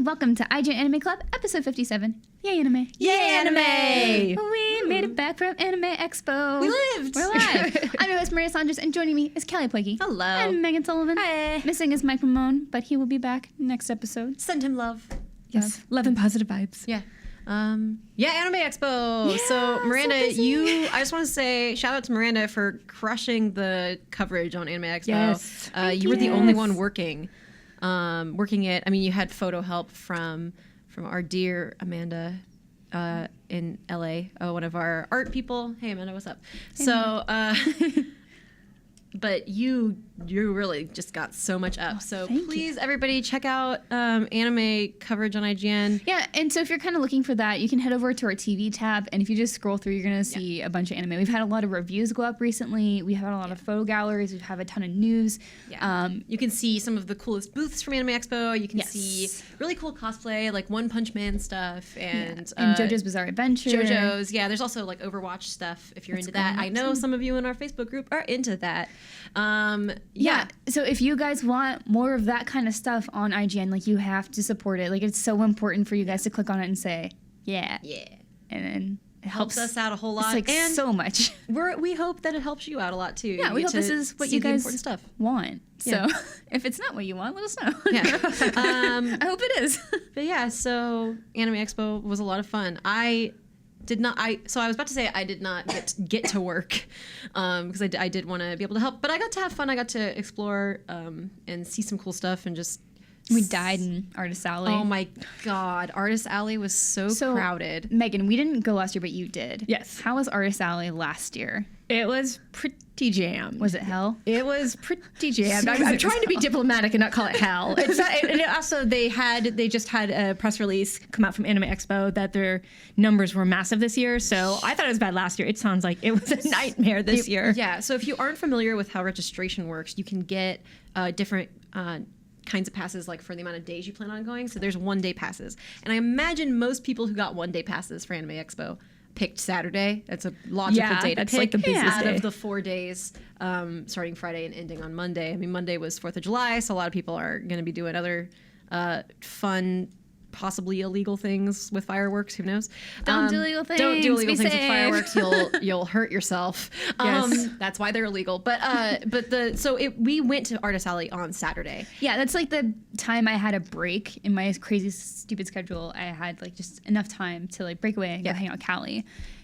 and welcome to IGN Anime Club, episode 57. Yay, anime. Yay, anime! We made it back from Anime Expo. We lived! We're live. I'm your host, Maria Saunders, and joining me is Kallie Poikie. Hello. And Megan Sullivan. Hi. Missing is Mike Ramone, but he will be back next episode. Send him love. Yes, love and positive vibes. Yeah. Anime Expo. Yeah, so Miranda, so busy. I just want to say shout out to Miranda for crushing the coverage on Anime Expo. Yes. You were the only one working it. I mean, you had photo help from our dear Amanda in LA, one of our art people. Hey Amanda, what's up? Hey, so but you really just got so much up. So please, everybody, check out anime coverage on IGN. Yeah, and so if you're kind of looking for that, you can head over to our TV tab, and if you just scroll through, you're going to see a bunch of anime. We've had a lot of reviews go up recently. We've had a lot of photo galleries. We have a ton of news. Yeah. You can see some of the coolest booths from Anime Expo. You can see really cool cosplay, like One Punch Man stuff, and JoJo's Bizarre Adventure. JoJo's, yeah. There's also like Overwatch stuff if you're into that. I know some of you in our Facebook group are into that. Yeah. So if you guys want more of that kind of stuff on IGN, like, you have to support it. Like, it's so important for you guys to click on it and say, yeah. And then it helps us out a whole lot. It's like and so much. We hope that it helps you out a lot too. Yeah, we hope this is what you guys want. Yeah. So if it's not what you want, let us know. Yeah. I hope it is. But yeah, so Anime Expo was a lot of fun. I was about to say I did not get to work because I did want to be able to help, but I got to have fun. I got to explore and see some cool stuff and just. We died in Artist Alley. Oh my God, Artist Alley was so crowded. Megan, we didn't go last year, but you did. Yes. How was Artist Alley last year? It was pretty jammed. Was it hell? It was pretty jammed. I'm trying to be diplomatic and not call it hell. It's not, and also they just had a press release come out from Anime Expo that their numbers were massive this year. So I thought it was bad last year. It sounds like it was a nightmare this year. Yeah. So if you aren't familiar with how registration works, you can get different kinds of passes, like for the amount of days you plan on going. So there's 1 day passes, and I imagine most people who got 1 day passes for Anime Expo picked Saturday. That's a logical day to that's pick. like the busiest out day. of the 4 days, starting Friday and ending on Monday. I mean, Monday was 4th of July, so a lot of people are going to be doing other fun, possibly illegal things with fireworks. Who knows? Don't do illegal things. Don't do illegal Be things safe. with fireworks. You'll hurt yourself. Yes. That's why they're illegal. But we went to Artist Alley on Saturday. Yeah, that's like the time I had a break in my crazy, stupid schedule. I had like just enough time to like break away and go hang out with Kallie.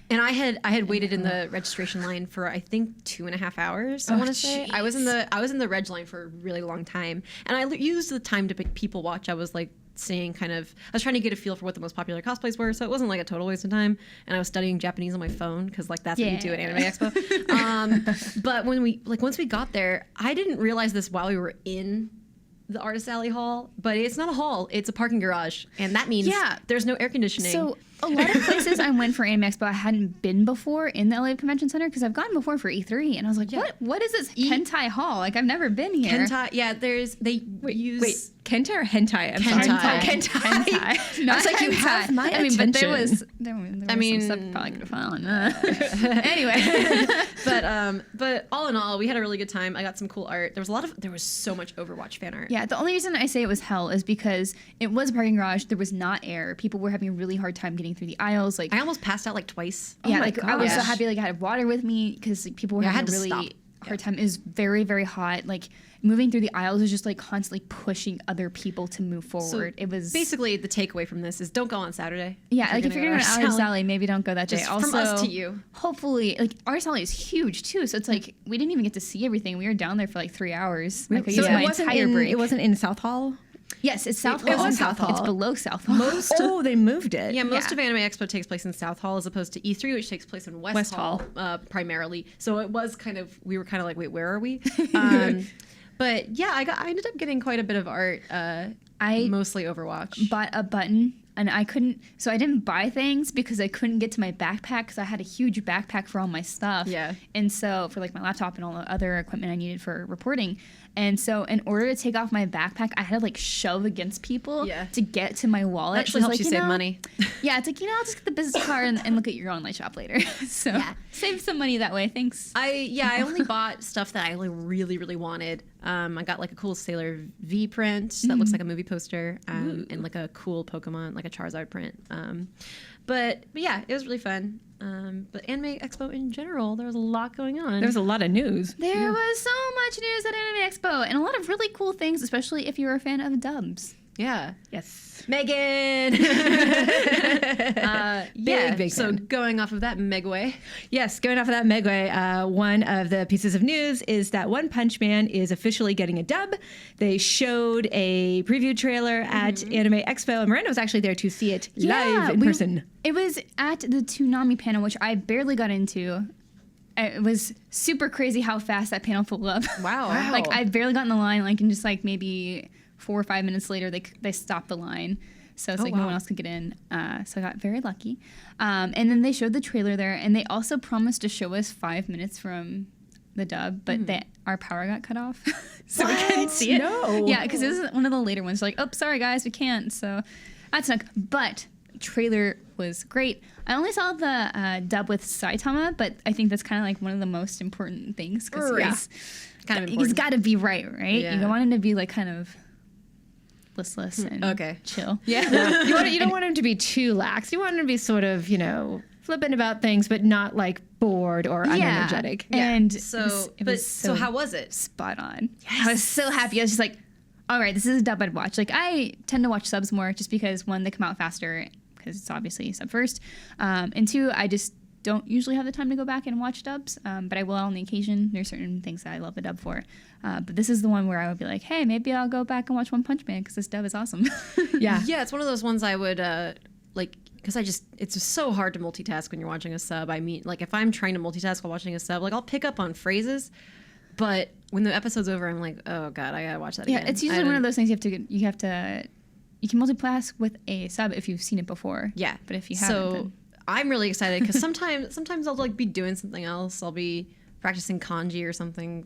And I had waited in the registration line for I think 2.5 hours. I want to say I was in the reg line for a really long time, and I used the time to people watch. I was like seeing I was trying to get a feel for what the most popular cosplays were, so it wasn't like a total waste of time. And I was studying Japanese on my phone because like that's what you do at Anime Expo. But when once we got there, I didn't realize this while we were in the Artist Alley hall, but it's not a hall, it's a parking garage, and that means there's no air conditioning. So a lot of places I went for Anime Expo I hadn't been before in the LA Convention Center, because I've gone before for E3, and I was like, what is this Hentai Hall? Like, I've never been here. Hentai, yeah, wait, Kenta or hentai? I'm sorry. Hentai. I was like, you have my attention. But there was some stuff probably could have found. Anyway. But all in all, we had a really good time. I got some cool art. There was so much Overwatch fan art. Yeah, the only reason I say it was hell is because it was a parking garage. There was not air. People were having a really hard time getting through the aisles. Like, I almost passed out like twice. Yeah, I was so happy. Like, I had water with me because like, people were having a really hard time. It was very, very hot. Like, moving through the aisles was just like constantly pushing other people to move forward. So it was basically the takeaway from this is don't go on Saturday. Yeah, like if you're going to Artist Alley, maybe don't go that day. Just also, from us to you. Hopefully, like, Artist Alley is huge too, so it's like we didn't even get to see everything. We were down there for like 3 hours. Like, I used my entire break. It wasn't in South Hall. Yes, it's South Hall. It was South Hall. It's below South Hall. They moved it. Yeah, most of Anime Expo takes place in South Hall as opposed to E3, which takes place in West Hall. Primarily. So it was we were kind of like, wait, where are we? But yeah, I ended up getting quite a bit of art. I mostly Overwatch. Bought a button. And I didn't buy things because I couldn't get to my backpack because I had a huge backpack for all my stuff. Yeah. And so for like my laptop and all the other equipment I needed for reporting. And so in order to take off my backpack, I had to like shove against people to get to my wallet. Actually helps you save money. Yeah, it's like, I'll just get the business card and look at your online shop later. So save some money that way. Thanks. I only bought stuff that I really, really wanted. I got like a cool Sailor V print that looks like a movie poster, and like a cool Pokemon, like a Charizard print. But yeah, it was really fun. But Anime Expo in general, there was a lot going on. There was a lot of news. There was so much news at Anime Expo and a lot of really cool things, especially if you're a fan of dubs. Yeah. Yes. Meghan. Big So fan. going off of that Megway. Yes, going off of that Megway, one of the pieces of news is that One Punch Man is officially getting a dub. They showed a preview trailer at Anime Expo, and Miranda was actually there to see it live in person. It was at the Toonami panel, which I barely got into. It was super crazy how fast that panel filled up. Wow. Like, I barely got in the line, like, and just like maybe 4 or 5 minutes later, they stopped the line. So it's like no one else could get in. So I got very lucky. And then they showed the trailer there, and they also promised to show us 5 minutes from the dub, but our power got cut off. So we couldn't see it. No. Yeah, because it was one of the later ones. Like, oh, sorry guys, we can't. So that sucked. But trailer was great. I only saw the dub with Saitama, but I think that's kind of like one of the most important things because he's got to be right? Yeah. You don't want him to be like kind of listless and chill. Yeah. You don't want him to be too lax. You want him to be sort of, flippant about things, but not like bored or unenergetic. And so how was it? Spot on. Yes. I was so happy. I was just like, all right, this is a dub I'd watch. Like, I tend to watch subs more just because, one, they come out faster because it's obviously sub first. And two, I just don't usually have the time to go back and watch dubs, but I will on the occasion. There's certain things that I love the dub for. But this is the one where I would be like, hey, maybe I'll go back and watch One Punch Man because this dub is awesome. Yeah, it's one of those ones I would like, because it's just so hard to multitask when you're watching a sub. I mean, like, if I'm trying to multitask while watching a sub, like, I'll pick up on phrases, but when the episode's over, I'm like, oh god, I gotta watch that again. Yeah, it's usually one of those things you can multitask with a sub if you've seen it before. Yeah, but if you haven't, then I'm really excited because sometimes I'll like be doing something else. I'll be practicing kanji or something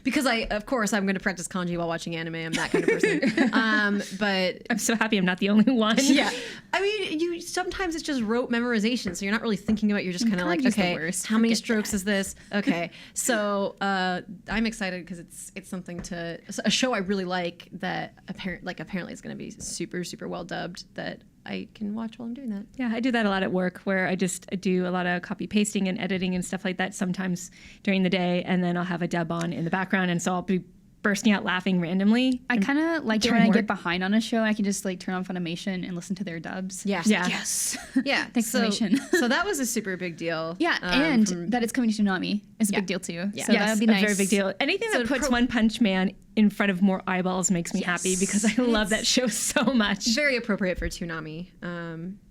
because of course I'm going to practice kanji while watching anime. I'm that kind of person. But I'm so happy I'm not the only one. Yeah, I mean, sometimes it's just rote memorization, so you're not really thinking about it. You're just kind of like, okay, how many strokes is this? Okay, so I'm excited because it's something a show I really like that apparently it's going to be super super well dubbed that I can watch while I'm doing that. Yeah, I do that a lot at work where I do a lot of copy pasting and editing and stuff like that sometimes during the day, and then I'll have a dub on in the background, and so I'll be bursting out laughing randomly. I kind of like it when I get behind on a show, I can just like turn on Funimation and listen to their dubs. Yeah. Yes. Yeah. Thanks, so Funimation. that was a super big deal. Yeah, and that it's coming to Toonami is a big deal too. Yeah. So that would be nice. A very big deal. Anything that puts One Punch Man in front of more eyeballs makes me happy because I love that show so much. Very appropriate for Toonami.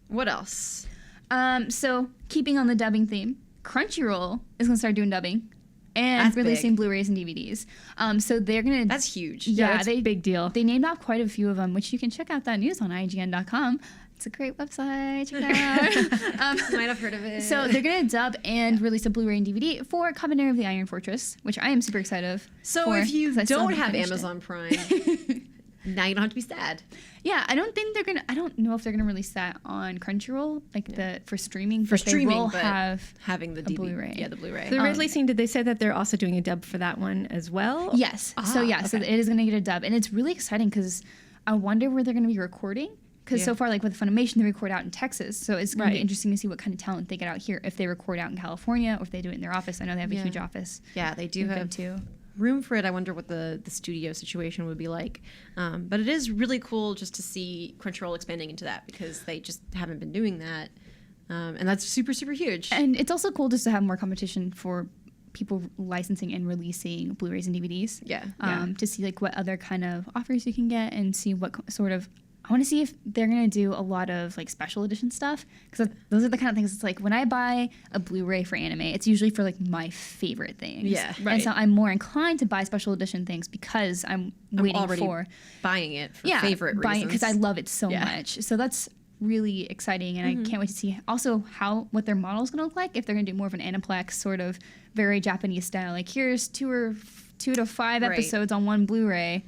What else? So keeping on the dubbing theme, Crunchyroll is going to start doing dubbing and That's releasing big. Blu-rays and DVDs. So they're going to... That's huge. Yeah, that's a big deal. They named off quite a few of them, which you can check out that news on IGN.com. It's a great website. Check it out. Might have heard of it. So they're going to dub and release a Blu-ray and DVD for Cabinet of the Iron Fortress, which I am super excited So if you don't have Amazon Prime, now you don't have to be sad. Yeah, I don't know if they're gonna release that on Crunchyroll, for streaming. For streaming, they will but have having the Blu-ray. Yeah, the Blu-ray. So releasing, did they say that they're also doing a dub for that one as well? Yes. So it is gonna get a dub, and it's really exciting because I wonder where they're gonna be recording. Because so far, like with Funimation, they record out in Texas, so it's going to be interesting to see what kind of talent they get out here. If they record out in California, or if they do it in their office. I know they have a huge office. Yeah, they do have too. Room for it. I wonder what the studio situation would be like. But it is really cool just to see Crunchyroll expanding into that because they just haven't been doing that, and that's super super huge. And it's also cool just to have more competition for people licensing and releasing Blu-rays and DVDs. To see like what other kind of offers you can get and see what sort of. I want to see if they're going to do a lot of like special edition stuff because those are the kind of things. It's like when I buy a Blu-ray for anime, it's usually for like my favorite things. Yeah, right. And so I'm more inclined to buy special edition things because I'm waiting for buying it for favorite reasons. Because I love it so much. So that's really exciting, and I can't wait to see also what their model is going to look like. If they're going to do more of an Aniplex sort of very Japanese style, like here's 2 or 2 to 5 Right. episodes on one Blu-ray.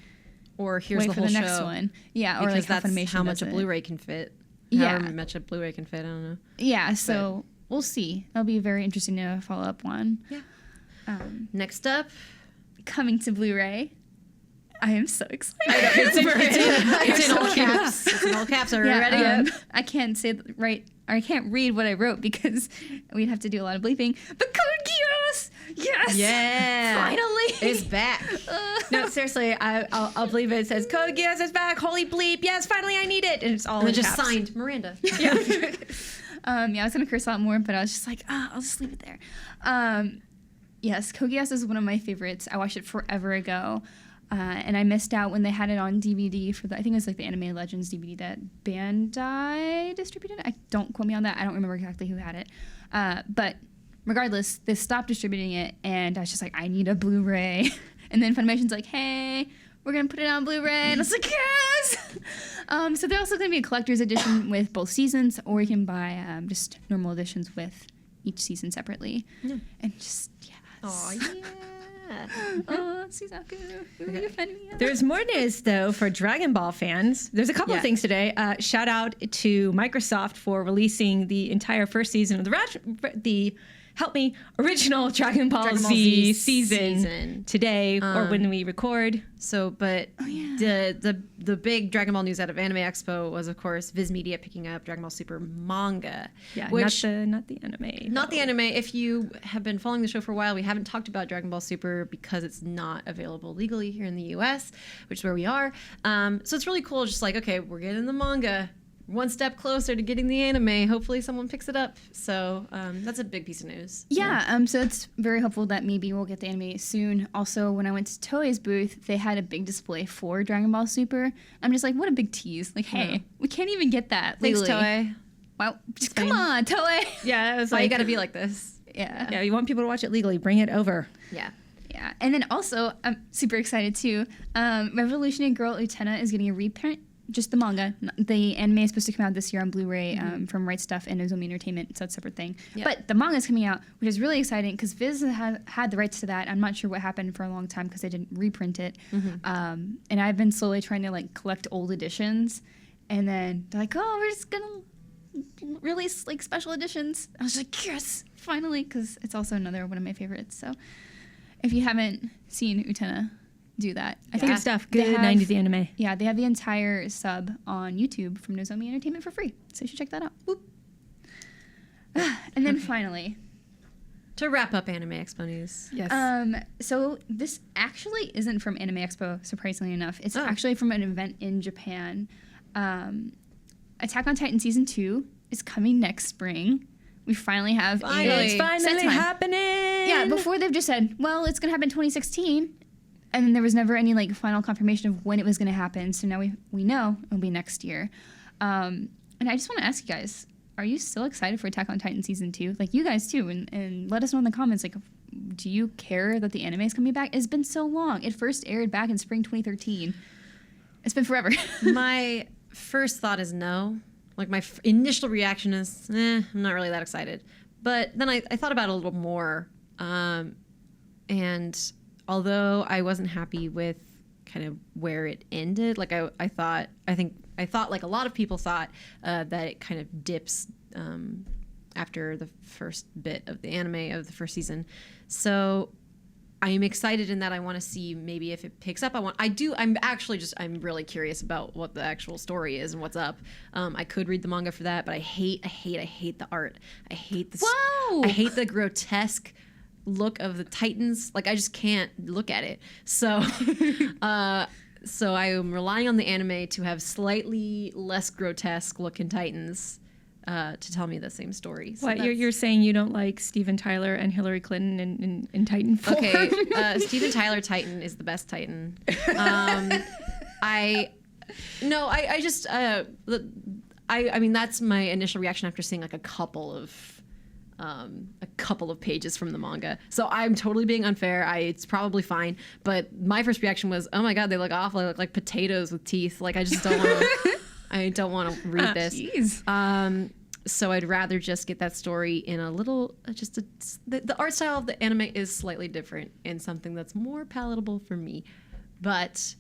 Or here's Wait the for whole the next show. one. Yeah, or Because like that's Funimation how much does a it. Blu-ray can fit. Yeah. However much a Blu-ray can fit, I don't know. Yeah, so we'll see. That'll be very interesting to follow up one. Yeah. Um, Next up, coming to Blu-ray. I am so excited. it's in all caps. It's in all caps. Are we ready? I can't say I can't read what I wrote because we'd have to do a lot of bleeping. But Code Geass! Yes! Yeah. Finally! It's back. No, seriously, I'll believe it. It says Code Geass is back. Holy bleep! Yes, finally I need it, and it's all And in then just caps. signed Miranda. Yeah, I was gonna curse a lot more, but I was just like, I'll just leave it there. Yes, Code Geass is one of my favorites. I watched it forever ago, and I missed out when they had it on DVD for I think it was like the Anime Legends DVD that Bandai distributed. Don't quote me on that. I don't remember exactly who had it, but regardless, they stopped distributing it, and I was just like, I need a Blu-ray. And then Funimation's like, hey, we're gonna put it on Blu-ray, and I was like, yes. So there's also gonna be a collector's edition with both seasons, or you can buy just normal editions with each season separately. Yeah. And just yes. Oh yeah. Oh, Suzaku, you find me out. There's more news, though, for Dragon Ball fans. There's a couple of things today. Shout out to Microsoft for releasing the entire first season of the original Dragon Ball Z season today, or when we record. So, but the big Dragon Ball news out of Anime Expo was, of course, Viz Media picking up Dragon Ball Super manga. Yeah, which, not the anime. Not the anime. If you have been following the show for a while, we haven't talked about Dragon Ball Super because it's not available legally here in the US, which is where we are. So it's really cool. Just like, okay, we're getting the manga. One step closer to getting the anime. Hopefully someone picks it up. So that's a big piece of news. Yeah, so it's very hopeful that maybe we'll get the anime soon. Also, when I went to Toei's booth, they had a big display for Dragon Ball Super. I'm just like, what a big tease. Like, hey, we can't even get that Thanks, legally. Toei. Wow, just come on, Toei. Yeah, it was Why like, you gotta be like this? Yeah. yeah, you want people to watch it legally, bring it over. Yeah. Yeah, and then also, I'm super excited too. Revolutionary Girl Utena is getting a reprint. Just the manga. The anime is supposed to come out this year on Blu-ray from Right Stuff and Nozomi Entertainment, so it's a separate thing. Yep. But the manga is coming out, which is really exciting because Viz had the rights to that. I'm not sure what happened for a long time because they didn't reprint it. And I've been slowly trying to like collect old editions, and then they're like, "Oh, we're just gonna release like special editions." I was like, "Yes, finally!" Because it's also another one of my favorites. So if you haven't seen Utena, do that. I think Good stuff. they Good have- 90s anime. Yeah, they have the entire sub on YouTube from Nozomi Entertainment for free, so you should check that out. Boop. And then finally, To wrap up Anime Expo news. Yes. so this actually isn't from Anime Expo, surprisingly enough. It's actually from an event in Japan. Attack on Titan Season 2 is coming next spring. We finally have Finally. It's set finally time. happening. Yeah, before they've just said, well, it's going to happen in 2016. And then there was never any like final confirmation of when it was going to happen. So now we know it'll be next year. And I just want to ask you guys, are you still excited for Attack on Titan Season 2? Like you guys too. And let us know in the comments, like, do you care that the anime is coming back? It's been so long. It first aired back in spring 2013. It's been forever. My first thought is no. Like my initial reaction is, I'm not really that excited. But then I thought about it a little more. And although I wasn't happy with kind of where it ended, like I thought like a lot of people thought that it kind of dips after the first bit of the anime of the first season. So I'm excited in that I want to see maybe if it picks up. I'm really curious about what the actual story is and what's up. I could read the manga for that, but I hate the art. I hate the grotesque look of the Titans. Like I just can't look at it. So so I am relying on the anime to have slightly less grotesque looking Titans to tell me the same story. So What, you're saying you don't like Steven Tyler and Hillary Clinton in Titan form? Okay, Steven Tyler Titan is the best Titan. I mean that's my initial reaction after seeing like a couple of pages from the manga. So I'm totally being unfair. It's probably fine, but my first reaction was, oh my god, they look awful. They look like potatoes with teeth. Like I just don't want to. I don't want to read this. Jeez. So I'd rather just get that story in a little, the art style of the anime is slightly different and something that's more palatable for me. But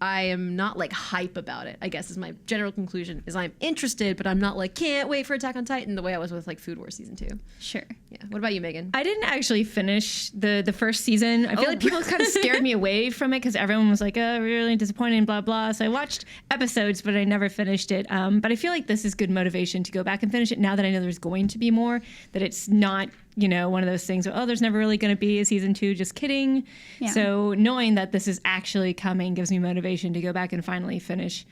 I am not like hype about it, I guess is my general conclusion, is I'm interested, but I'm not like, can't wait for Attack on Titan the way I was with like Food Wars season 2. Sure. Yeah. What about you, Megan? I didn't actually finish the first season. I feel like people kind of scared me away from it because everyone was like, oh, really disappointing, blah, blah. So I watched episodes, but I never finished it. But I feel like this is good motivation to go back and finish it now that I know there's going to be more, that it's not, one of those things where, oh, there's never really going to be a season 2, just kidding. Yeah. So knowing that this is actually coming gives me motivation to go back and finally finish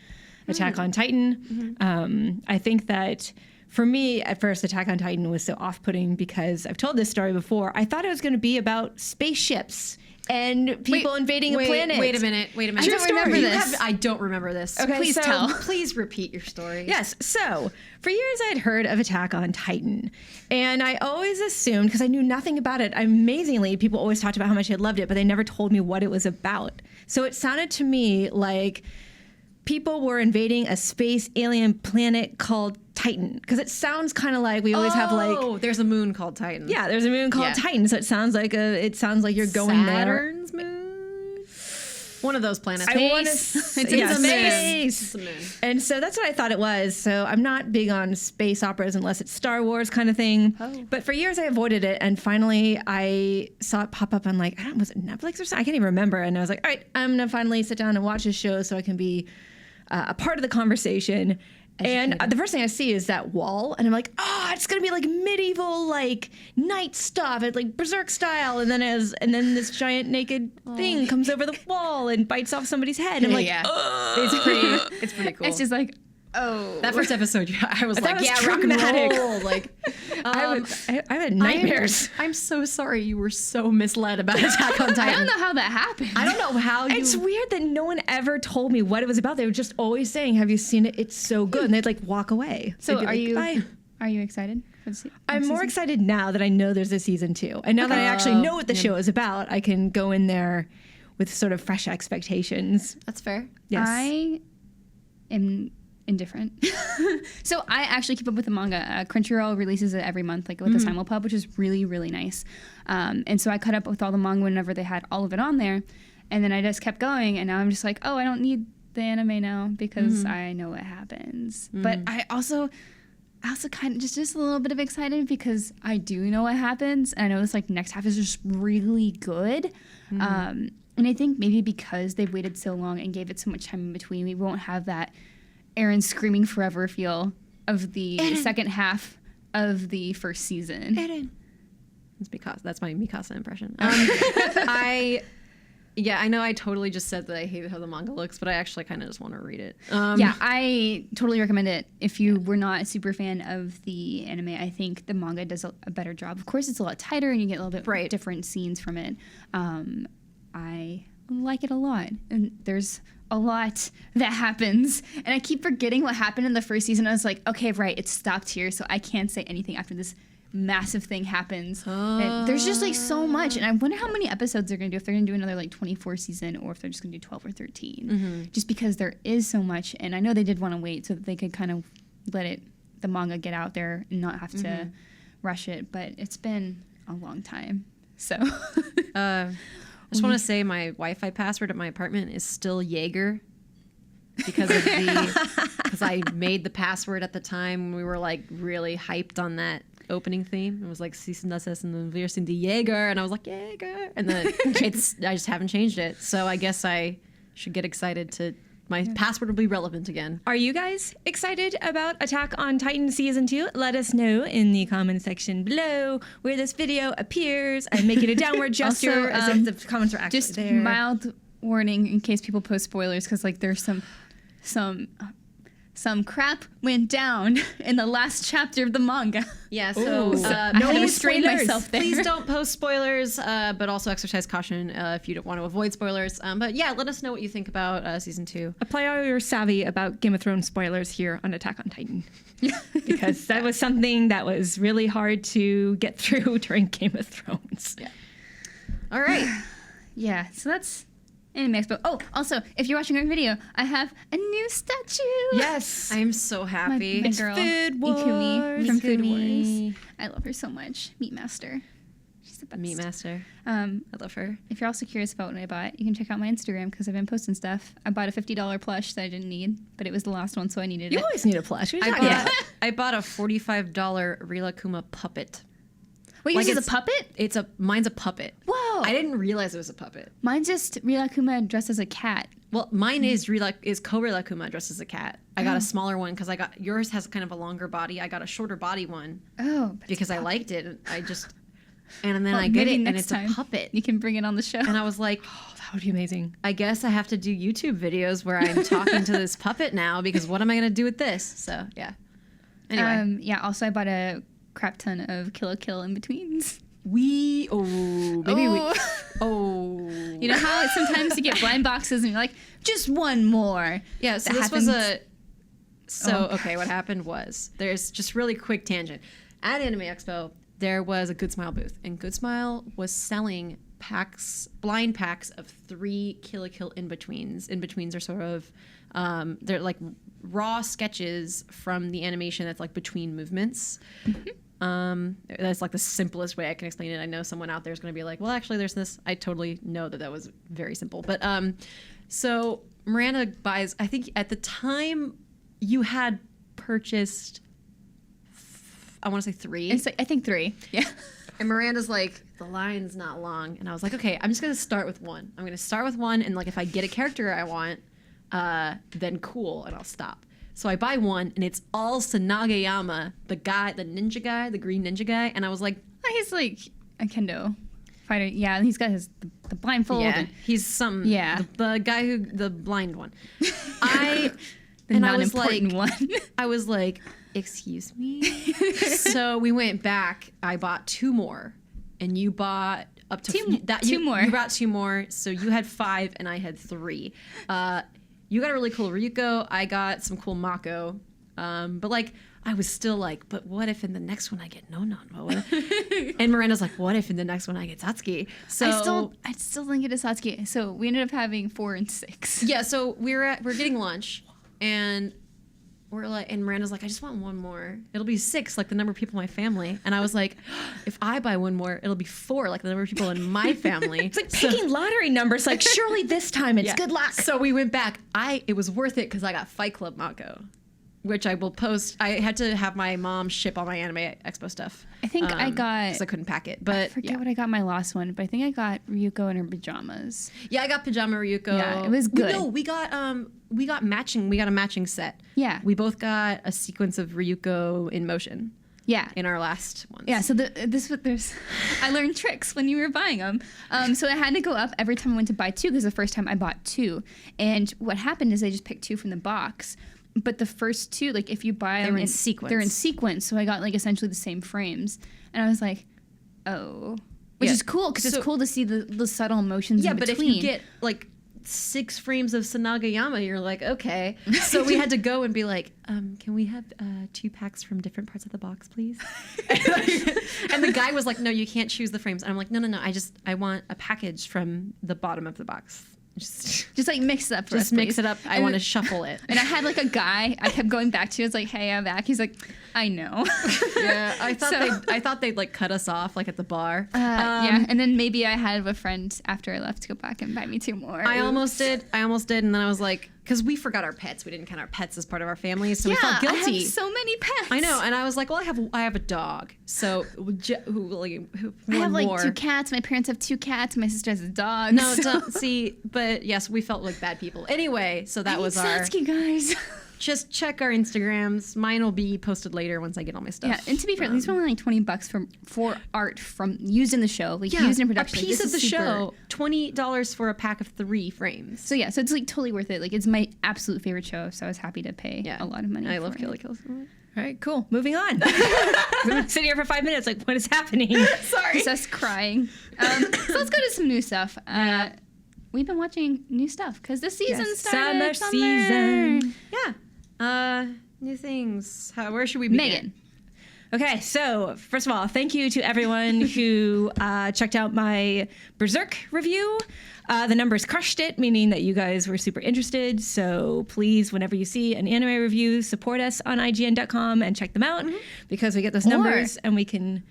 Attack on Titan. I think that for me, at first, Attack on Titan was so off-putting because I've told this story before. I thought it was going to be about spaceships and people invading a planet. Wait a minute. I don't remember this. I don't remember this. Okay, please tell. Please repeat your story. Yes. So for years, I'd heard of Attack on Titan. And I always assumed, because I knew nothing about it, amazingly, people always talked about how much I loved it, but they never told me what it was about. So it sounded to me like people were invading a space alien planet called Titan, because it sounds kind of like we always have like, oh, there's a moon called Titan. Yeah, there's a moon called Titan, so it sounds like you're going Saturn's moon. One of those planets. I want to space. It's a moon. And so that's what I thought it was. So I'm not big on space operas unless it's Star Wars kind of thing. Oh. But for years I avoided it, and finally I saw it pop up on was it Netflix or something? I can't even remember. And I was like, all right, I'm gonna finally sit down and watch this show so I can be a part of the conversation. And the first thing I see is that wall, and I'm like, it's gonna be like medieval, like night stuff, it's like Berserk style. And then this giant naked thing comes over the wall and bites off somebody's head. And I'm like, it's pretty cool. It's just like, that first episode, I was like, was rock and traumatic. roll. Like, I had nightmares. I'm so sorry you were so misled about Attack on Titan. I don't know how that happened. I don't know how you... It's weird that no one ever told me what it was about. They were just always saying, have you seen it? It's so good. And they'd like walk away. So are you excited? I'm more excited now that I know there's a season 2. And now that I actually know what the show is about, I can go in there with sort of fresh expectations. That's fair. Yes. I am indifferent. So I actually keep up with the manga. Crunchyroll releases it every month, like with a simulpub, which is really, really nice. And so I caught up with all the manga whenever they had all of it on there. And then I just kept going, and now I'm just like, I don't need the anime now because I know what happens. But I also kind of just a little bit of excited because I do know what happens. And I know this like next half is just really good. And I think maybe because they've waited so long and gave it so much time in between, we won't have that Eren screaming forever feel of the second half of the first season. Eren. That's my Mikasa impression. I know I totally just said that I hate how the manga looks, but I actually kind of just want to read it. I totally recommend it. If you were not a super fan of the anime, I think the manga does a better job. Of course, it's a lot tighter and you get a little bit different scenes from it. I like it a lot. And there's a lot that happens. And I keep forgetting what happened in the first season. I was like, okay, right, it stopped here, so I can't say anything after this massive thing happens. And there's just like so much, and I wonder how many episodes they're gonna do, if they're gonna do another like 24 season or if they're just gonna do 12 or 13, just because there is so much. And I know they did want to wait so that they could kind of let the manga get out there and not have to rush it, but it's been a long time. So I just want to say my Wi-Fi password at my apartment is still Jaeger because I made the password at the time when we were like really hyped on that opening theme. It was like "Cease and desist and wir sind die Jäger," and I was like Jaeger, and then I just haven't changed it. So I guess I should get excited to. My password will be relevant again. Are you guys excited about Attack on Titan Season 2? Let us know in the comment section below where this video appears. I'm making a downward gesture as if the comments are actually just there. Just mild warning in case people post spoilers, because like there's some crap went down in the last chapter of the manga. Yeah, so I had to restrain myself there. Please don't post spoilers, but also exercise caution if you don't want to avoid spoilers. But yeah, let us know what you think about Season 2. Apply all your savvy about Game of Thrones spoilers here on Attack on Titan. Because that was something that was really hard to get through during Game of Thrones. Yeah. All right. Yeah, so that's Anime Expo. Oh, also, if you're watching our video, I have a new statue. Yes. I am so happy. My girl, Food Wars. Ikumi from Food Ikumi. Wars. I love her so much. Meat Master. She's the best. Meat Master. I love her. If you're also curious about what I bought, you can check out my Instagram because I've been posting stuff. I bought a $50 plush that I didn't need, but it was the last one, so I needed You it. always need a plush. What are you talking about? I bought a $45 Rilakuma puppet. Wait, Like yours is a puppet? Mine's a puppet. Whoa. I didn't realize it was a puppet. Mine's just Rilakuma dressed as a cat. Well, mine is Ko Rilakuma dressed as a cat. I got a smaller one because yours has kind of a longer body. I got a shorter body one Oh. because I liked it. And then Well, I get maybe it and next it's time a puppet. You can bring it on the show. And I was like, Oh, that would be amazing. I guess I have to do YouTube videos where I'm talking to this puppet now because what am I going to do with this? So, yeah. Anyway. Also I bought a crap ton of Kill la Kill in betweens. You You know how sometimes you get blind boxes and you're like, just one more. Yeah, so That this was happens. okay, what happened was, there's just really quick tangent. At Anime Expo, there was a Good Smile booth, and Good Smile was selling blind packs of 3 Kill la Kill in-betweens. In-betweens are sort of, they're like raw sketches from the animation that's like between movements. That's like the simplest way I can explain it. I know someone out there is going to be like, well, actually there's this. I totally know that was very simple. But so Miranda buys, I think at the time you had purchased, I want to say 3. It's like, I think 3. Yeah. And Miranda's like, the line's not long. And I was like, okay, I'm just going to start with 1. I'm going to start with 1. And like, if I get a character I want, then cool. And I'll stop. So I buy 1, and it's all Sanagayama, the ninja guy, the green ninja guy. And I was like, He's like a kendo fighter. Yeah, and he's got the blindfold. yeah, And he's some, Yeah. the guy the blind one. the I was non-important like, one. I was like, excuse me? So we went back. I bought 2 more, and you bought up to Two more. You bought 2 more, so you had 5, and I had 3. You got a really cool Ryuko. I got some cool Mako. But like, I was still like, but what if in the next one I get Nonon? And Miranda's like, what if in the next one I get Satsuki? So I still didn't get a Satsuki. So we ended up having 4 and 6. yeah, so we're getting lunch, and we're like, and Miranda's like, I just want 1 more. It'll be 6, like the number of people in my family. And I was like, if I buy 1 more, it'll be 4, like the number of people in my family. It's like picking lottery numbers. Like, surely this time it's Yeah. good luck. So we went back. It was worth it because I got Fight Club Mako, which I will post. I had to have my mom ship all my Anime Expo stuff. I think I got. because I couldn't pack it. I But forget yeah. what I got my last one, but I think I got Ryuko in her pajamas. Yeah, I got Pajama Ryuko. Yeah, it was good. No, we got matching. We got a matching set. Yeah. We both got a sequence of Ryuko in motion Yeah. in our last ones. Yeah, so I learned tricks when you were buying them. So I had to go up every time I went to buy 2 because the first time I bought 2. And what happened is I just picked 2 from the box. But the first 2, like if you buy them in sequence. They're in sequence. So I got like essentially the same frames. And I was like, oh. Which Yeah. is cool because So- it's cool to see the subtle emotions Yeah, in but between. if you get like 6 frames of Sanagayama, you're like, okay. So we had to go and be like, can we have 2 packs from different parts of the box, please? And the guy was like, no, you can't choose the frames. And I'm like, no, I want a package from the bottom of the box. Just like mix it up for us, Just mix please. it up. I And want to then- shuffle it. And I had like a guy I kept going back to. I was like, hey, I'm back. He's like, I know. Yeah, I thought So- I thought they'd like cut us off like at the bar. Yeah, and then maybe I had a friend after I left to go back and buy me 2 more. I almost did, and then I was like, because we forgot our pets. We didn't count our pets as part of our family, so we felt guilty. I have so many pets. I know, and I was like, well, I have a dog, so who I have like more. 2 cats. My parents have 2 cats. My sister has a dog. No, so. don't see, but yes, we felt like bad people. Anyway, so that was our. Satsuki, guys. Just check our Instagrams. Mine will be posted later once I get all my stuff. Yeah, and to be fair, these were only like $20 for art from used in the show, like used in production. A Like, piece this of the is super- show, $20 for a pack of 3 frames. So yeah, so it's like totally worth it. Like it's my absolute favorite show, so I was happy to pay a lot of money. I love for Kill la it. Kill so much. All right, cool. Moving on. I'm sitting here for 5 minutes, like, what is happening? Sorry. It's us crying. So let's go to some new stuff. We've been watching new stuff because this season started. Summer season. Yeah. New things. Where should we begin? Megan. Okay, so first of all, thank you to everyone who checked out my Berserk review. The numbers crushed it, meaning that you guys were super interested. So please, whenever you see an anime review, support us on IGN.com and check them out because we get those numbers and we can...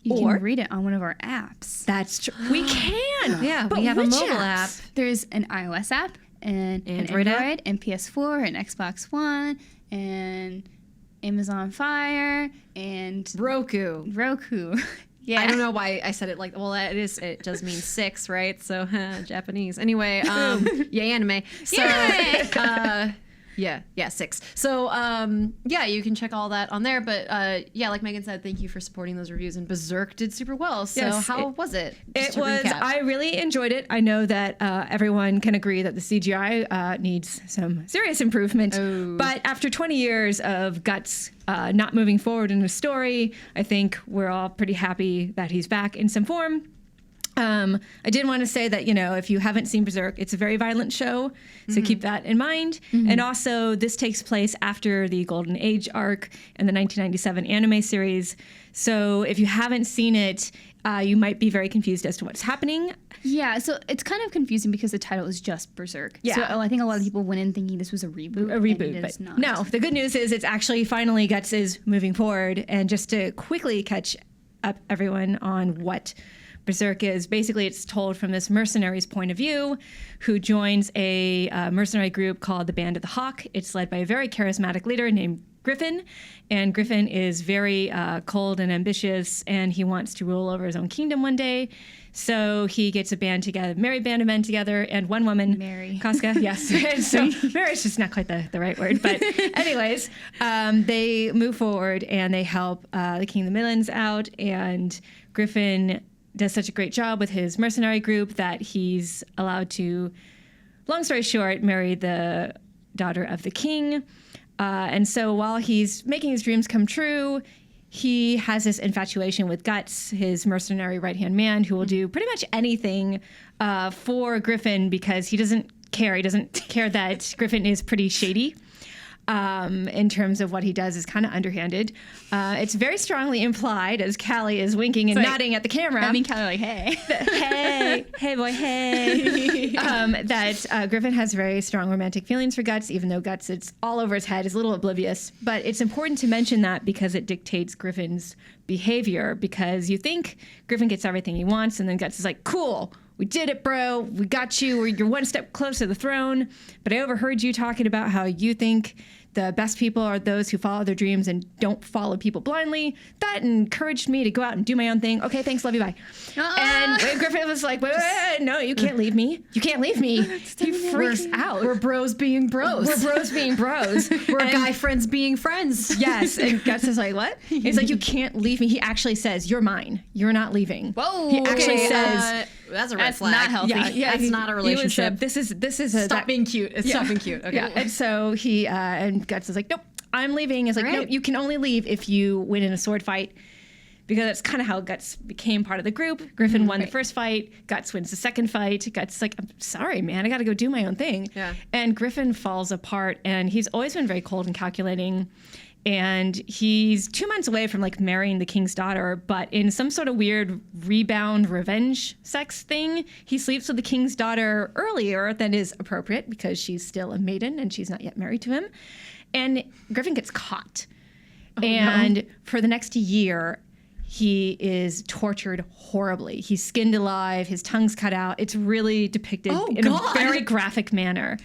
You can read it on one of our apps. That's true. We can. Yeah, but we have a which mobile apps? app. There's an iOS app and Android an app? Android and PS4 and Xbox One and Amazon Fire and Roku. Yeah. I don't know why I said it like. Well, it does mean 6, right? So Japanese. Anyway, yay anime. So, yeah, 6. So yeah, you can check all that on there. But yeah, like Megan said, thank you for supporting those reviews. And Berserk did super well. So Yes, how was it? It was. I really enjoyed it. I know that everyone can agree that the CGI needs some serious improvement. Oh. But after 20 years of Guts not moving forward in the story, I think we're all pretty happy that he's back in some form. I did want to say that, if you haven't seen Berserk, it's a very violent show, so keep that in mind. And also, this takes place after the Golden Age arc in the 1997 anime series. So if you haven't seen it, you might be very confused as to what's happening. Yeah, so it's kind of confusing because the title is just Berserk. Yeah. So I think a lot of people went in thinking this was a reboot. and it is But not. no, the good news is it's actually finally Guts is moving forward. And just to quickly catch up everyone on what Berserk is, basically it's told from this mercenary's point of view who joins a mercenary group called the Band of the Hawk. It's led by a very charismatic leader named Griffin, and Griffin is very cold and ambitious, and he wants to rule over his own kingdom one day. So he gets a band together, merry band of men together, and one woman, Mary. Casca, yes. So Mary's just not quite the right word, but anyways, they move forward and they help the King of the Midlands out, and Griffin does such a great job with his mercenary group that he's allowed to, long story short, marry the daughter of the king. And so while he's making his dreams come true, he has this infatuation with Guts, his mercenary right-hand man, who will do pretty much anything for Griffin because he doesn't care. He doesn't care that Griffin is pretty shady. In terms of what he does is kind of underhanded. It's very strongly implied, as Kallie is winking and nodding at the camera. I mean, Kallie like, hey. hey boy, hey. That Griffin has very strong romantic feelings for Guts, even though Guts, it's all over his head, is a little oblivious. But it's important to mention that because it dictates Griffin's behavior, because you think Griffin gets everything he wants, and then Guts is like, cool, we did it, bro. We got you. You're one step closer to the throne. But I overheard you talking about how you think the best people are those who follow their dreams and don't follow people blindly. That encouraged me to go out and do my own thing. Okay, thanks, love you, bye. And Griffin was like, wait, no, you can't leave me. You can't leave me. He freaks out. We're bros being bros. We're bros being bros. We're guy friends being friends. Yes. And Guts is like, what? He's like, you can't leave me. He actually says, you're mine. You're not leaving. Whoa. He actually says... that's a red That's flag. not healthy. Yeah, That's not a relationship. This is a... Stop being cute. Stop being cute. Okay. Yeah, and so he and Guts is like, nope, I'm leaving. It's like, Right. nope, you can only leave if you win in a sword fight, because that's kind of how Guts became part of the group. Griffin won the first fight. Guts wins the second fight. Guts is like, I'm sorry, man, I got to go do my own thing. Yeah. And Griffin falls apart, and he's always been very cold and calculating. And he's 2 months away from like marrying the king's daughter, but in some sort of weird rebound revenge sex thing, he sleeps with the king's daughter earlier than is appropriate because she's still a maiden and she's not yet married to him. And Griffin gets caught. For the next year, he is tortured horribly. He's skinned alive. His tongue's cut out. It's really depicted in a very graphic manner.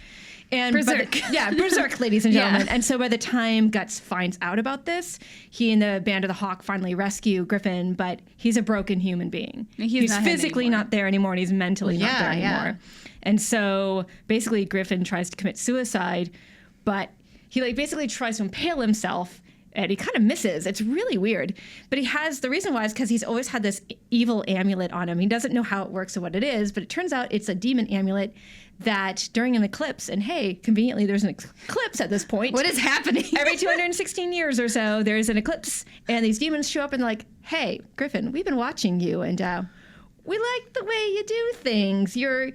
And Berserk. Berserk, ladies and gentlemen. And so by the time Guts finds out about this, he and the Band of the Hawk finally rescue Griffin, but he's a broken human being. He's not him physically anymore. not there anymore, and he's mentally not there Yeah. anymore. And so basically Griffin tries to commit suicide, but he like basically tries to impale himself, and he kind of misses. It's really weird. But he has, the reason why is because he's always had this evil amulet on him. He doesn't know how it works or what it is, but it turns out it's a demon amulet that during an eclipse, and hey, conveniently there's an eclipse at this point. What is happening? Every 216 years or so, there's an eclipse, and these demons show up and they're like, hey, Griffin, we've been watching you, and we like the way you do things. You're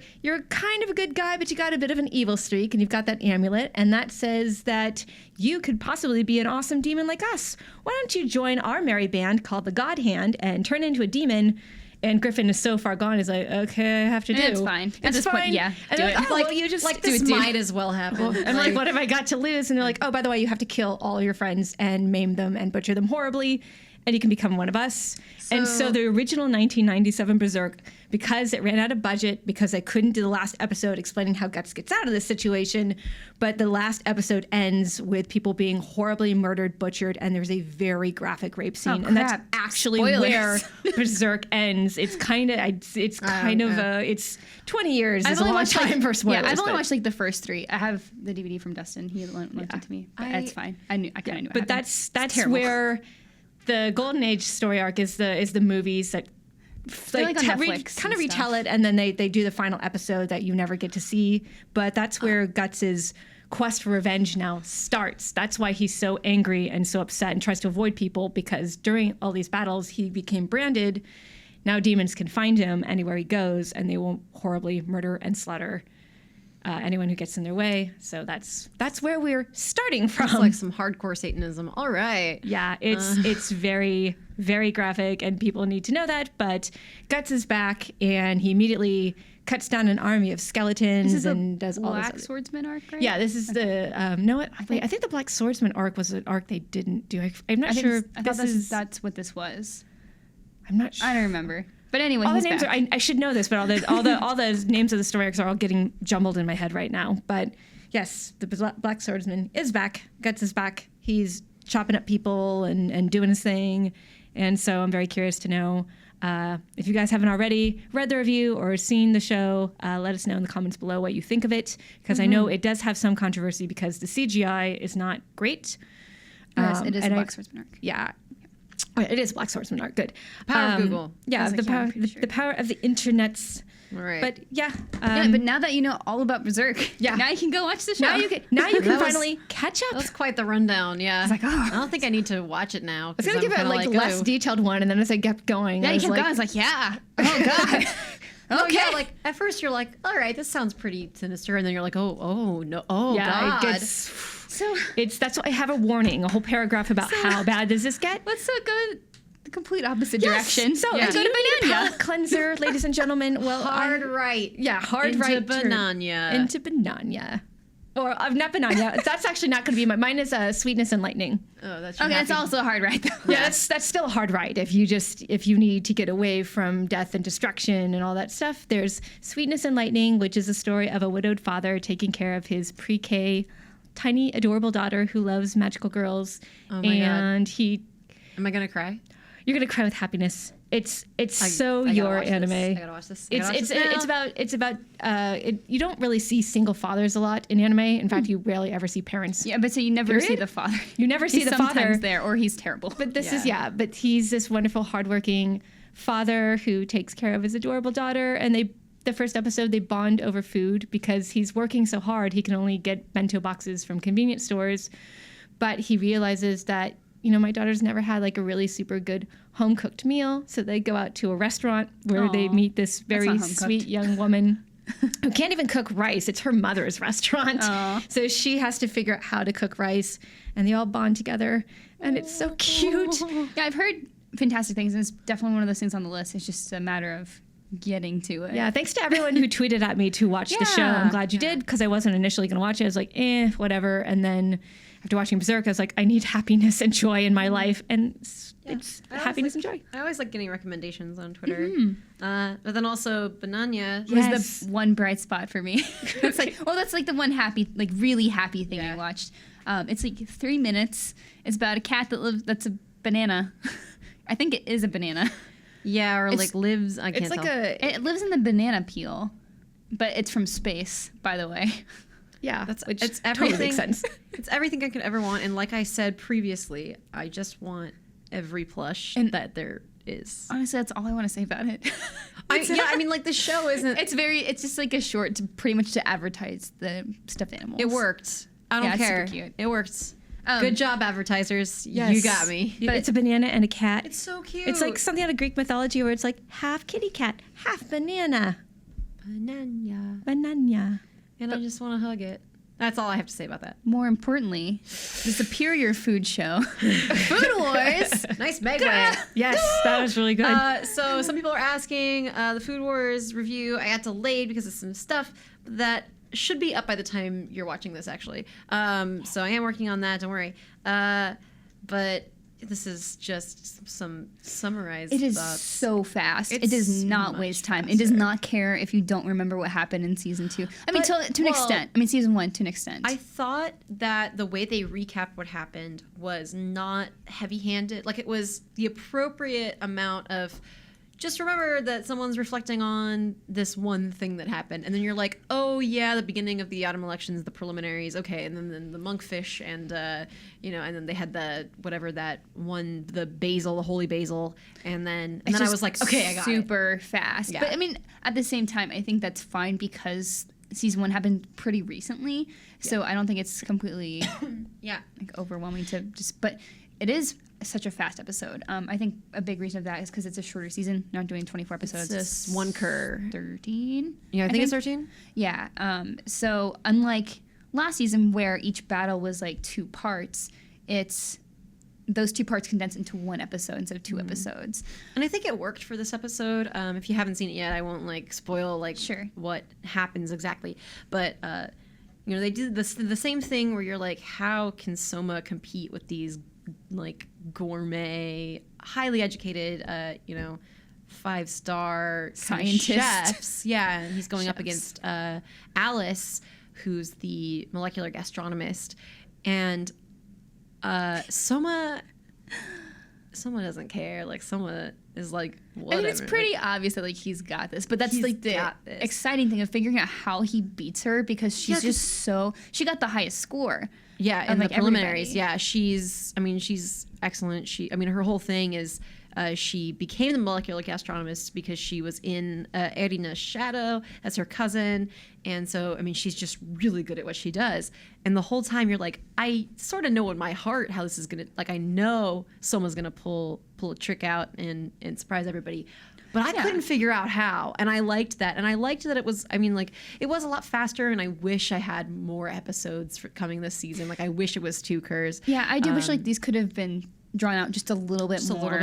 kind of a good guy, but you got a bit of an evil streak, and you've got that amulet, and that says that you could possibly be an awesome demon like us. Why don't you join our merry band called the God Hand and turn into a demon? And Griffin is so far gone. He's like, okay, I have to do. It's fine. At this fine. point, yeah, And do they're it. like, oh, well, you just like do this it, dude. might as well happen. I'm like, what have I got to lose? And they're like, oh, by the way, you have to kill all your friends and maim them and butcher them horribly, and you can become one of us. And so the original 1997 Berserk, because it ran out of budget, because I couldn't do the last episode explaining how Guts gets out of this situation, but the last episode ends with people being horribly murdered, butchered, and there's a very graphic rape scene. And that's actually where Berserk ends. It's kind of, it's 20 years. It's a long time for spoilers. Yeah, I've only watched like the first 3. I have the DVD from Dustin. He lent it to me. But it's fine. I kind of knew it But happened. that's where the Golden Age story arc is the movies that like on Netflix kind of and retell stuff. it, and then they do the final episode that you never get to see. But that's where Guts's quest for revenge now starts. That's why he's so angry and so upset and tries to avoid people, because during all these battles he became branded. Now demons can find him anywhere he goes, and they will horribly murder and slaughter anyone who gets in their way. So that's where we're starting from. It's like some hardcore Satanism. All right. Yeah, it's very, very graphic, and people need to know that. But Guts is back, and he immediately cuts down an army of skeletons and does all this. Black Swordsman arc, right? Yeah, this is the I think the Black Swordsman arc was an arc they didn't do. I'm not sure. I thought that's what this was. I'm not sure. I don't remember. But anyway, all the he's names back. are. I should know this, but all the names of the story arcs are all getting jumbled in my head right now. But yes, the Black Swordsman is back. Guts is back. He's chopping up people and doing his thing. And so I'm very curious to know if you guys haven't already read the review or seen the show. Let us know in the comments below what you think of it, because I know it does have some controversy because the CGI is not great. Yes, it is a Black Swordsman arc. Yeah. It is Black Swordsman art. Good. Power of Google. Yeah, like, the power of the internets. All right. But yeah. But now that you know all about Berserk, now you can go watch the show. Now you can finally catch up. That's quite the rundown. Yeah. like, oh. I don't think I need to watch it now. I was gonna give it a less detailed one, and then as I kept going, Yeah, you kept going. I was like, yeah. Oh god. Oh yeah, like at first you're like, all right, this sounds pretty sinister, and then you're like, oh no, oh yeah, god. it gets. So that's why I have a warning, a whole paragraph about how bad does this get. Let's go the complete opposite direction. So yeah. if you need a palate cleanser, ladies and gentlemen, well, Hard right. Yeah, hard into right. banana. Into banana. Or not banana. That's actually not going to be mine is Sweetness and Lightning. Oh, that's Okay, that's also a hard right though. Yeah, that's still a hard right. If you need to get away from death and destruction and all that stuff, there's Sweetness and Lightning, which is a story of a widowed father taking care of his pre-K tiny adorable daughter who loves magical girls. Oh my God. Am I gonna cry? You're gonna cry with happiness. It's I your anime. I gotta watch this. It's about you don't really see single fathers a lot in anime. In fact, you rarely ever see parents. Yeah, but so you never see the father. You never see he's the sometimes father there, or he's terrible. But but he's this wonderful, hardworking father who takes care of his adorable daughter. And the first episode, they bond over food because he's working so hard. He can only get bento boxes from convenience stores. But he realizes that, my daughter's never had like a really super good home cooked meal. So they go out to a restaurant where they meet this very sweet young woman who can't even cook rice. It's her mother's restaurant. Aww. So she has to figure out how to cook rice, and they all bond together. And it's so cute. Yeah, I've heard fantastic things, and it's definitely one of those things on the list. It's just a matter of getting to it. Yeah, thanks to everyone who tweeted at me to watch the show. I'm glad you did, because I wasn't initially going to watch it. I was like, whatever. And then after watching Berserk, I was like, I need happiness and joy in my life. And it's happiness and joy. I always like getting recommendations on Twitter. But then also Bananya was the one bright spot for me. It's like, that's like the one really happy thing I watched. It's like 3 minutes. It's about a cat that's a banana. I think it is a banana. Yeah, or lives. I can't tell. It lives in the banana peel, but it's from space, by the way. Yeah, it's everything. Totally makes sense. It's everything I could ever want, and like I said previously, I just want every plush that there is. Honestly, that's all I want to say about it. I mean, like the show isn't. It's just like a short, pretty much to advertise the stuffed animals. It worked. I don't care. It's super cute. It worked. Good job, advertisers. Yes. You got me. But it's a banana and a cat. It's so cute. It's like something out of Greek mythology where it's like half kitty cat, half banana. Banana. And I just want to hug it. That's all I have to say about that. More importantly, the superior food show, Food Wars. Nice segue. Yes, that was really good. So some people are asking the Food Wars review. I got delayed because of some stuff that should be up by the time you're watching this, actually. So I am working on that. Don't worry. But this is just some summarized It is thoughts. so fast. It's It does not much waste time. It does faster. not care if you don't remember what happened in season 2. I mean, But- to an extent. I mean, season 1 to an extent. I thought that the way they recapped what happened was not heavy-handed. Like, it was the appropriate amount of just remember that someone's reflecting on this one thing that happened. And then you're like, oh, yeah, the beginning of the autumn elections, the preliminaries. Okay. And then the monkfish and, and then they had the whatever that one, the basil, the holy basil. And then I was like, okay, I got it. Super fast. Yeah. But I mean, at the same time, I think that's fine because season 1 happened pretty recently. So I don't think it's completely like overwhelming to just, but it is such a fast episode. I think a big reason of that is because it's a shorter season, not doing 24 episodes. It's just one cur. 13. Yeah, I think it's 13. Yeah. So unlike last season where each battle was like 2 parts, it's those 2 parts condensed into 1 episode instead of 2 episodes. And I think it worked for this episode. If you haven't seen it yet, I won't like spoil like what happens exactly. But they did the same thing where you're like, how can Soma compete with these like gourmet, highly educated, 5-star Scientist chefs? Yeah, and he's going up against Alice, who's the molecular gastronomist, and Soma doesn't care. Like Soma is like, whatever. I mean, it's pretty obvious that like he's got this, but that's He's like the got this. exciting thing of figuring out how he beats her because she's she got the highest score. Yeah, of, in like, the preliminaries. everybody. Yeah, she's excellent. Her whole thing is she became the molecular gastronomist because she was in Erina's shadow. That's her cousin. And so, she's just really good at what she does. And the whole time you're like, I sort of know in my heart how this is going to, like, I know Soma's going to pull a trick out and surprise everybody. But I couldn't figure out how. And I liked that. And I liked that it was, it was a lot faster. And I wish I had more episodes coming this season. Like, I wish it was 2 curs. Yeah, I do wish like these could have been drawn out just a little bit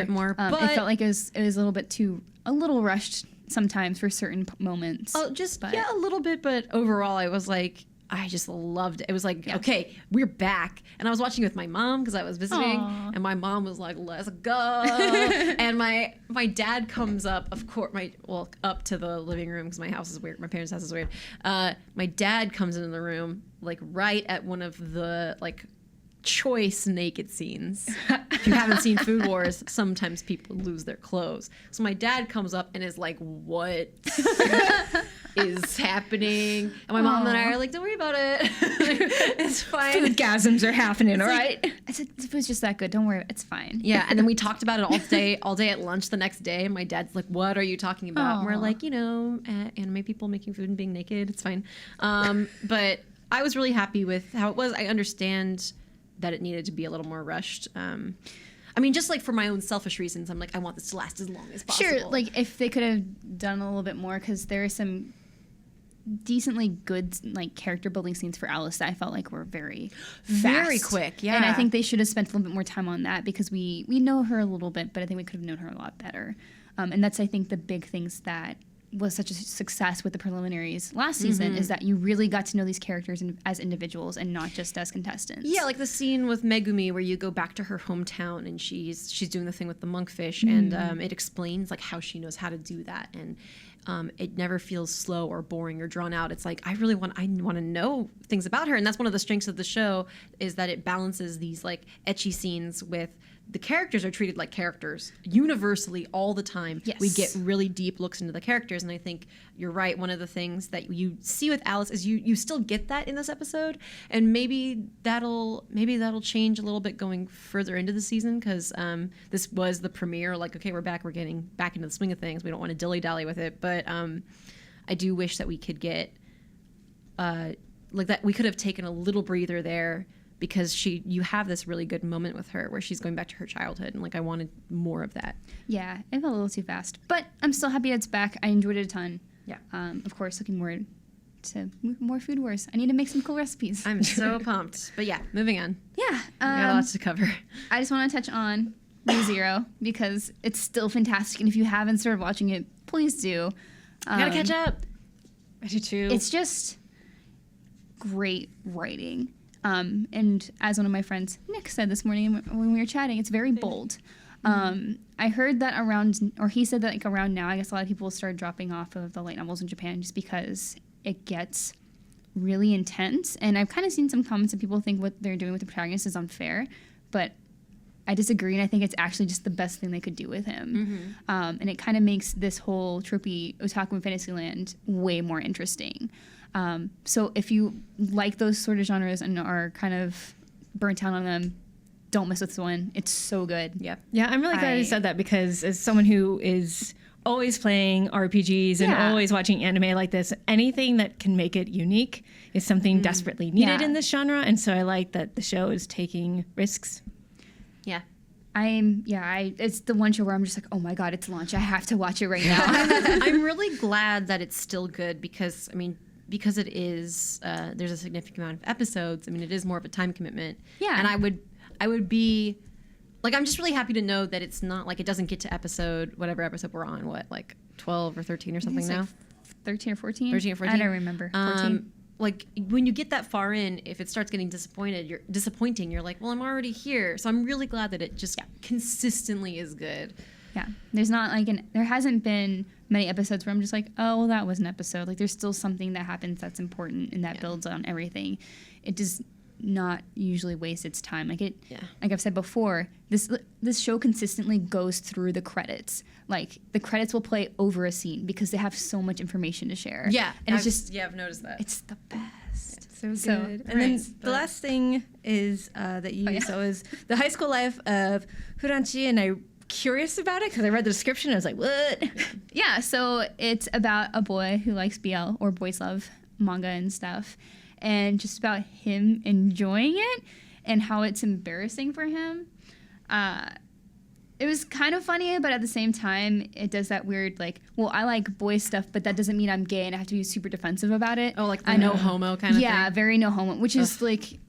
more. But it felt like it was a little rushed sometimes for certain moments. Oh, a little bit. But overall, I was like, I just loved it. It was like, okay, we're back. And I was watching with my mom because I was visiting. Aww. And my mom was like, let's go. And my dad comes up, of course, up to the living room because my house is weird. My parents' house is weird. My dad comes into the room, like, right at one of the, like, choice naked scenes. If you haven't seen Food Wars, sometimes people lose their clothes. So my dad comes up and is like, what is happening? And my mom and I are like, don't worry about it. It's fine. Foodgasms are happening, all right? I said, it was just that good. Don't worry. It's fine. Yeah, and then we talked about it all day at lunch the next day. And my dad's like, what are you talking about? And we're like, anime people making food and being naked. It's fine. But I was really happy with how it was. I understand that it needed to be a little more rushed. Just like for my own selfish reasons, I'm like, I want this to last as long as possible. Sure, like if they could have done a little bit more, because there are some decently good like character building scenes for Alice that I felt like were very fast. Quick. Yeah, and I think they should have spent a little bit more time on that because we know her a little bit, but I think we could have known her a lot better. And that's, I think, the big things that was such a success with the preliminaries last season is that you really got to know these characters as individuals and not just as contestants. Yeah, like the scene with Megumi where you go back to her hometown and she's doing the thing with the monkfish and it explains like how she knows how to do that, and it never feels slow or boring or drawn out. It's like I want to know things about her, and that's one of the strengths of the show is that it balances these like ecchi scenes with the characters are treated like characters universally all the time. Yes. We get really deep looks into the characters, and I think you're right. One of the things that you see with Alice is you still get that in this episode, and maybe that'll change a little bit going further into the season because this was the premiere. Like, okay, we're back. We're getting back into the swing of things. We don't want to dilly-dally with it, but I do wish that we could get like that. We could have taken a little breather there because you have this really good moment with her where she's going back to her childhood, and like I wanted more of that. Yeah, it felt a little too fast, but I'm still happy it's back. I enjoyed it a ton. Yeah. Of course, looking forward to more Food Wars. I need to make some cool recipes. I'm so pumped. But yeah, moving on. Yeah. We got lots to cover. I just want to touch on ReZero because it's still fantastic, and if you haven't started watching it, please do. I gotta catch up. I do too. It's just great writing. And as one of my friends, Nick, said this morning when we were chatting, it's very bold. I heard that he said that like around now, I guess a lot of people will start dropping off of the light novels in Japan just because it gets really intense. And I've kind of seen some comments that people think what they're doing with the protagonist is unfair, but I disagree, and I think it's actually just the best thing they could do with him. And it kind of makes this whole tropey otaku and fantasyland way more interesting. So if you like those sort of genres and are kind of burnt out on them, don't miss this one. It's so good. Yep. Yeah, I'm really glad you said that because as someone who is always playing RPGs and always watching anime like this, anything that can make it unique is something desperately needed in this genre. And so I like that the show is taking risks. Yeah. It's the one show where I'm just like, oh my God, it's launch. I have to watch it right now. I'm really glad that it's still good because it is, there's a significant amount of episodes. I mean, it is more of a time commitment. Yeah. And I would be, like, I'm just really happy to know that it's not, like, it doesn't get to whatever episode we're on, like 12 or 13 or something now? Like 13 or 14? 13 or 14? I don't remember. 14? Like, when you get that far in, if it starts getting disappointing, you're like, well, I'm already here. So I'm really glad that it just consistently is good. Yeah. There's not, like, there hasn't been many episodes where I'm just like, oh, well, that was an episode. Like, there's still something that happens that's important and that builds on everything. It does not usually waste its time. Like I've said before, this show consistently goes through the credits. Like the credits will play over a scene because they have so much information to share. Yeah, and I've noticed that. It's the best. So good. And then the last thing is that you saw is the high school life of Furanchi, and I'm curious about it because I read the description and I was like, what? Yeah, so it's about a boy who likes BL or boys love manga and stuff, and just about him enjoying it and how it's embarrassing for him. It was kind of funny, but at the same time, it does that weird, like, well, I like boy stuff, but that doesn't mean I'm gay and I have to be super defensive about it. Oh, like the no homo kind of thing? Yeah, very no homo, which is, like,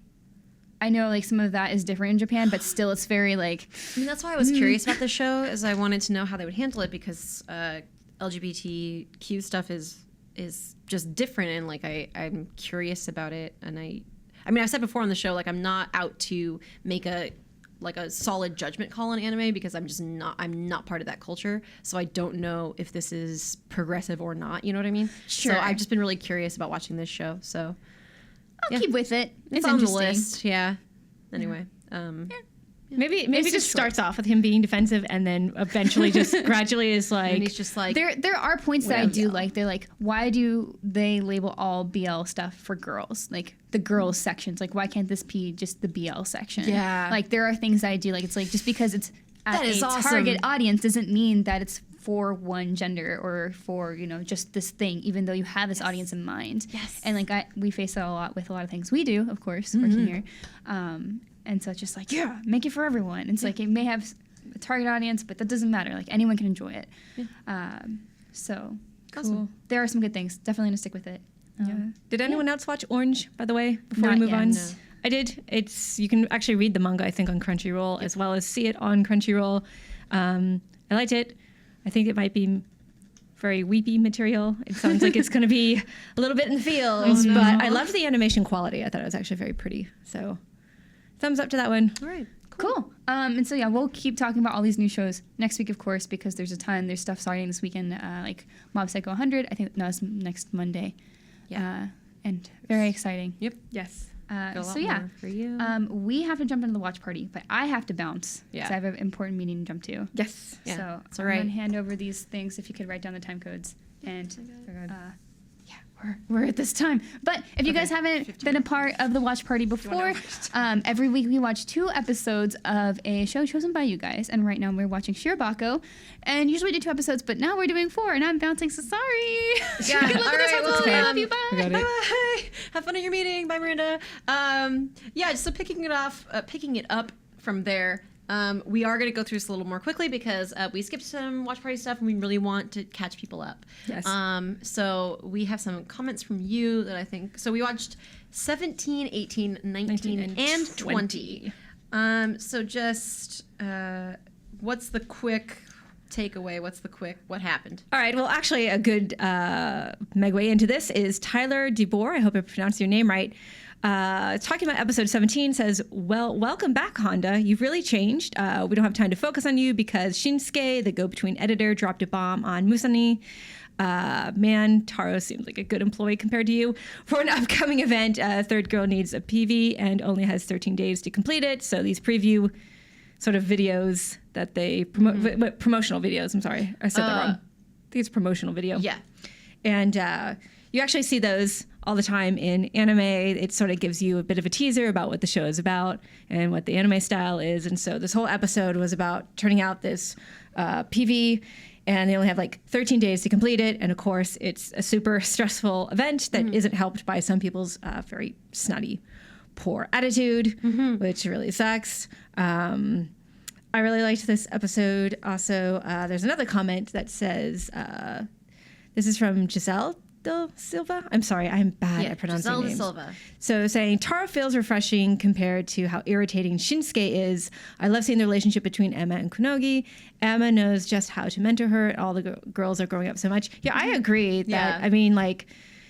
I know, like, some of that is different in Japan, but still it's very, like... I mean, that's why I was curious about the show, is I wanted to know how they would handle it, because LGBTQ stuff is just different, and, like, I'm curious about it, and I mean, I've said before on the show, like, I'm not out to make a solid judgment call on anime because I'm not part of that culture. So I don't know if this is progressive or not. You know what I mean? Sure. So I've just been really curious about watching this show. So I'll keep with it. It's on the list. Yeah. Anyway. Maybe just starts off with him being defensive and then eventually just gradually is like... And he's just like... There are points that I do like. They're like, why do they label all BL stuff for girls? Like, the girls sections. Like, why can't this be just the BL section? Yeah. Like, there are things that I do. Like, it's like, just because it's at a awesome. target audience doesn't mean that it's for one gender or for, just this thing, even though you have this audience in mind. Yes. And, like, we face that a lot with a lot of things we do, of course, working here. And so it's just like, make it for everyone. It's like, it may have a target audience, but that doesn't matter. Like, anyone can enjoy it. Yeah. So, awesome. Cool. There are some good things. Definitely going to stick with it. Did anyone else watch Orange, by the way, before we move on? No. I did. You can actually read the manga, I think, on Crunchyroll, as well as see it on Crunchyroll. I liked it. I think it might be very weepy material. It sounds like it's going to be a little bit in the feels, but I loved the animation quality. I thought it was actually very pretty. So... thumbs up to that one. All right. Cool. And so, we'll keep talking about all these new shows next week, of course, because there's a ton. There's stuff starting this weekend, like Mob Psycho 100. I think, no, it's next Monday. Yeah. And very exciting. Yep. Yes. More for you. We have to jump into the watch party, but I have to bounce. Yeah. Because I have an important meeting to jump to. Yes. Yeah. So it's all right. I'm going to hand over these things if you could write down the time codes. And, we're at this time. But if you guys haven't been a part of the watch party before, every week we watch 2 episodes of a show chosen by you guys. And right now we're watching Shirobako. And usually we do 2 episodes, but now we're doing 4. And I'm bouncing, so sorry. Yeah. All right. Well, love you. Bye. Bye. Have fun at your meeting. Bye, Miranda. Yeah. So picking it up from there. We are going to go through this a little more quickly because we skipped some watch party stuff and we really want to catch people up. Yes. So we have some comments from you that I think. So we watched 17, 18, 19 and 20. So just what's the quick takeaway? What happened? All right. Well, actually, a good segue into this is Tyler DeBoer. I hope I pronounced your name right. Talking about episode 17 says, well, welcome back, Honda. You've really changed. We don't have time to focus on you because Shinsuke, the go-between editor, dropped a bomb on Musani. Man, Taro seems like a good employee compared to you. For an upcoming event, Third Girl needs a PV and only has 13 days to complete it. So these preview sort of videos that they promote, promotional videos, I'm sorry, I said that wrong. I think it's promotional video. Yeah. And you actually see those all the time in anime. It sort of gives you a bit of a teaser about what the show is about and what the anime style is. And so this whole episode was about turning out this PV, and they only have like 13 days to complete it. And of course, it's a super stressful event that isn't helped by some people's very snotty, poor attitude, which really sucks. I really liked this episode. Also, there's another comment that says, this is from Giselle Del Silva. I'm sorry, I'm bad at pronouncing Giselle names. Del Silva. So saying, Tara feels refreshing compared to how irritating Shinsuke is. I love seeing the relationship between Emma and Kunogi. Emma knows just how to mentor her. All the girls are growing up so much. Yeah, I agree that, I mean, like,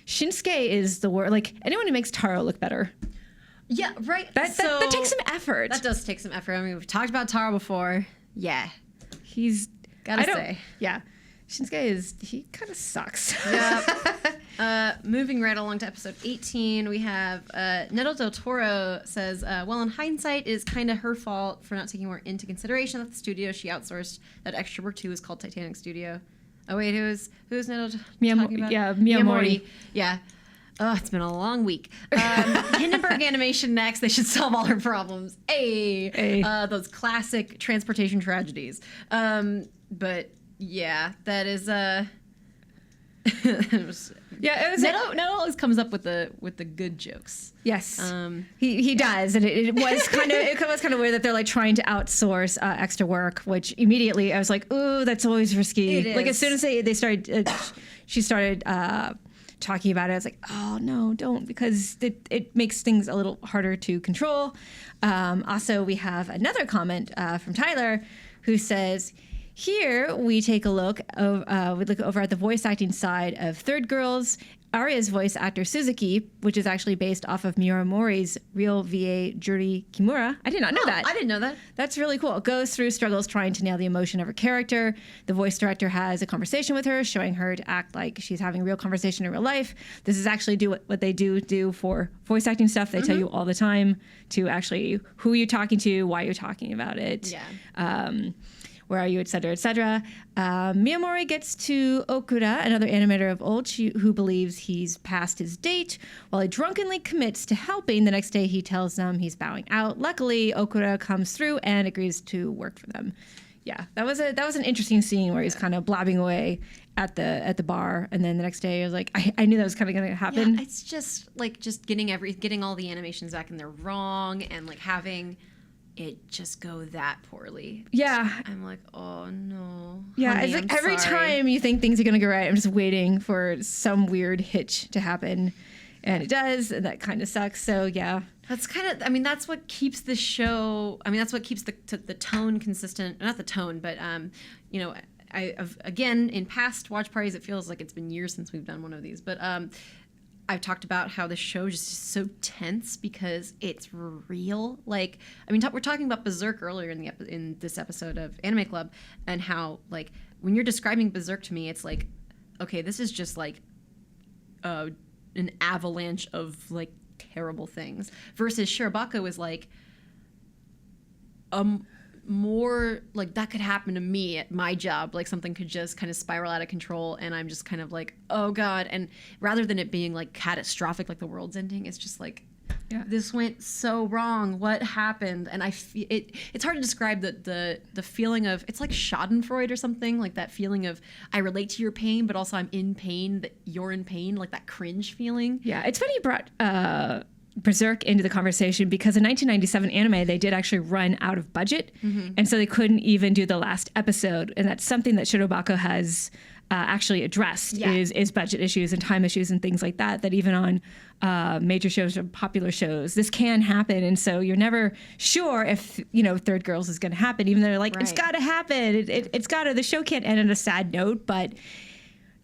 Shinsuke is the word. Like, anyone who makes Taro look better. Yeah, right. That takes some effort. That does take some effort. I mean, we've talked about Taro before. Yeah. He's... Gotta say. Yeah. Shinsuke he kind of sucks. Yeah. Moving right along to episode 18, we have Neto Del Toro says, well, in hindsight, it is kind of her fault for not taking more into consideration that the studio she outsourced that extra work to is called Titanic Studio. Oh, wait, who's Neto talking about? Yeah, Miyamori. Yeah. Oh, it's been a long week. Hindenburg Animation next. They should solve all her problems. Those classic transportation tragedies. But... yeah, that is it was Neto always comes up with the good jokes. Yes, he does, and it was kind of weird that they're like trying to outsource extra work, which immediately I was like, ooh, that's always risky. Like as soon as they started, she started talking about it, I was like, oh no, don't, because it makes things a little harder to control. Also, we have another comment from Tyler who says, here we take a look. We look over at the voice acting side of Third Girls. Arya's voice actor Suzuki, which is actually based off of Miyamori's real VA Juri Kimura. I did not know that. I didn't know that. That's really cool. It goes through struggles trying to nail the emotion of her character. The voice director has a conversation with her, showing her to act like she's having real conversation in real life. This is actually what they do for voice acting stuff. They tell you all the time to actually who you're talking to, why you're talking about it. Yeah. Where are you, et cetera, et cetera. Miyamori gets to Okura, another animator of old, who believes he's past his date. While he drunkenly commits to helping, the next day he tells them he's bowing out. Luckily, Okura comes through and agrees to work for them. Yeah, that was an interesting scene where he's kind of blabbing away at the bar, and then the next day I was like, I knew that was kind of going to happen. Yeah, it's just like getting all the animations back in there wrong, and like having it just go that poorly. Yeah. I'm like, oh no. Yeah, honey, it's like I'm every sorry. time you think things are going to go right, I'm just waiting for some weird hitch to happen. And it does, and that kind of sucks. So, yeah. That's kind of, I mean, that's what keeps the show, I mean, that's what keeps the tone consistent. Not the tone, but, you know, again, in past watch parties, it feels like it's been years since we've done one of these. But I've talked about how the show just is so tense because it's real. Like, I mean, we're talking about Berserk earlier in this episode of Anime Club, and how, like, when you're describing Berserk to me, it's like, okay, this is just like an avalanche of like terrible things. Versus Shirobako is like more like that could happen to me at my job. Like something could just kind of spiral out of control, and I'm just kind of like, oh God. And rather than it being like catastrophic, like the world's ending, it's just like, this went so wrong. What happened? And I feel it's hard to describe the feeling of, it's like Schadenfreude or something, like that feeling of I relate to your pain, but also I'm in pain that you're in pain, like that cringe feeling. Yeah, it's funny you brought Berserk into the conversation, because in 1997 anime, they did actually run out of budget. And so they couldn't even do the last episode. And that's something that Shirobako has actually addressed is budget issues and time issues and things like that, that even on major shows or popular shows, this can happen. And so you're never sure if, Third Girls is going to happen, even though they're like, it's got to happen. It's got to, the show can't end on a sad note, but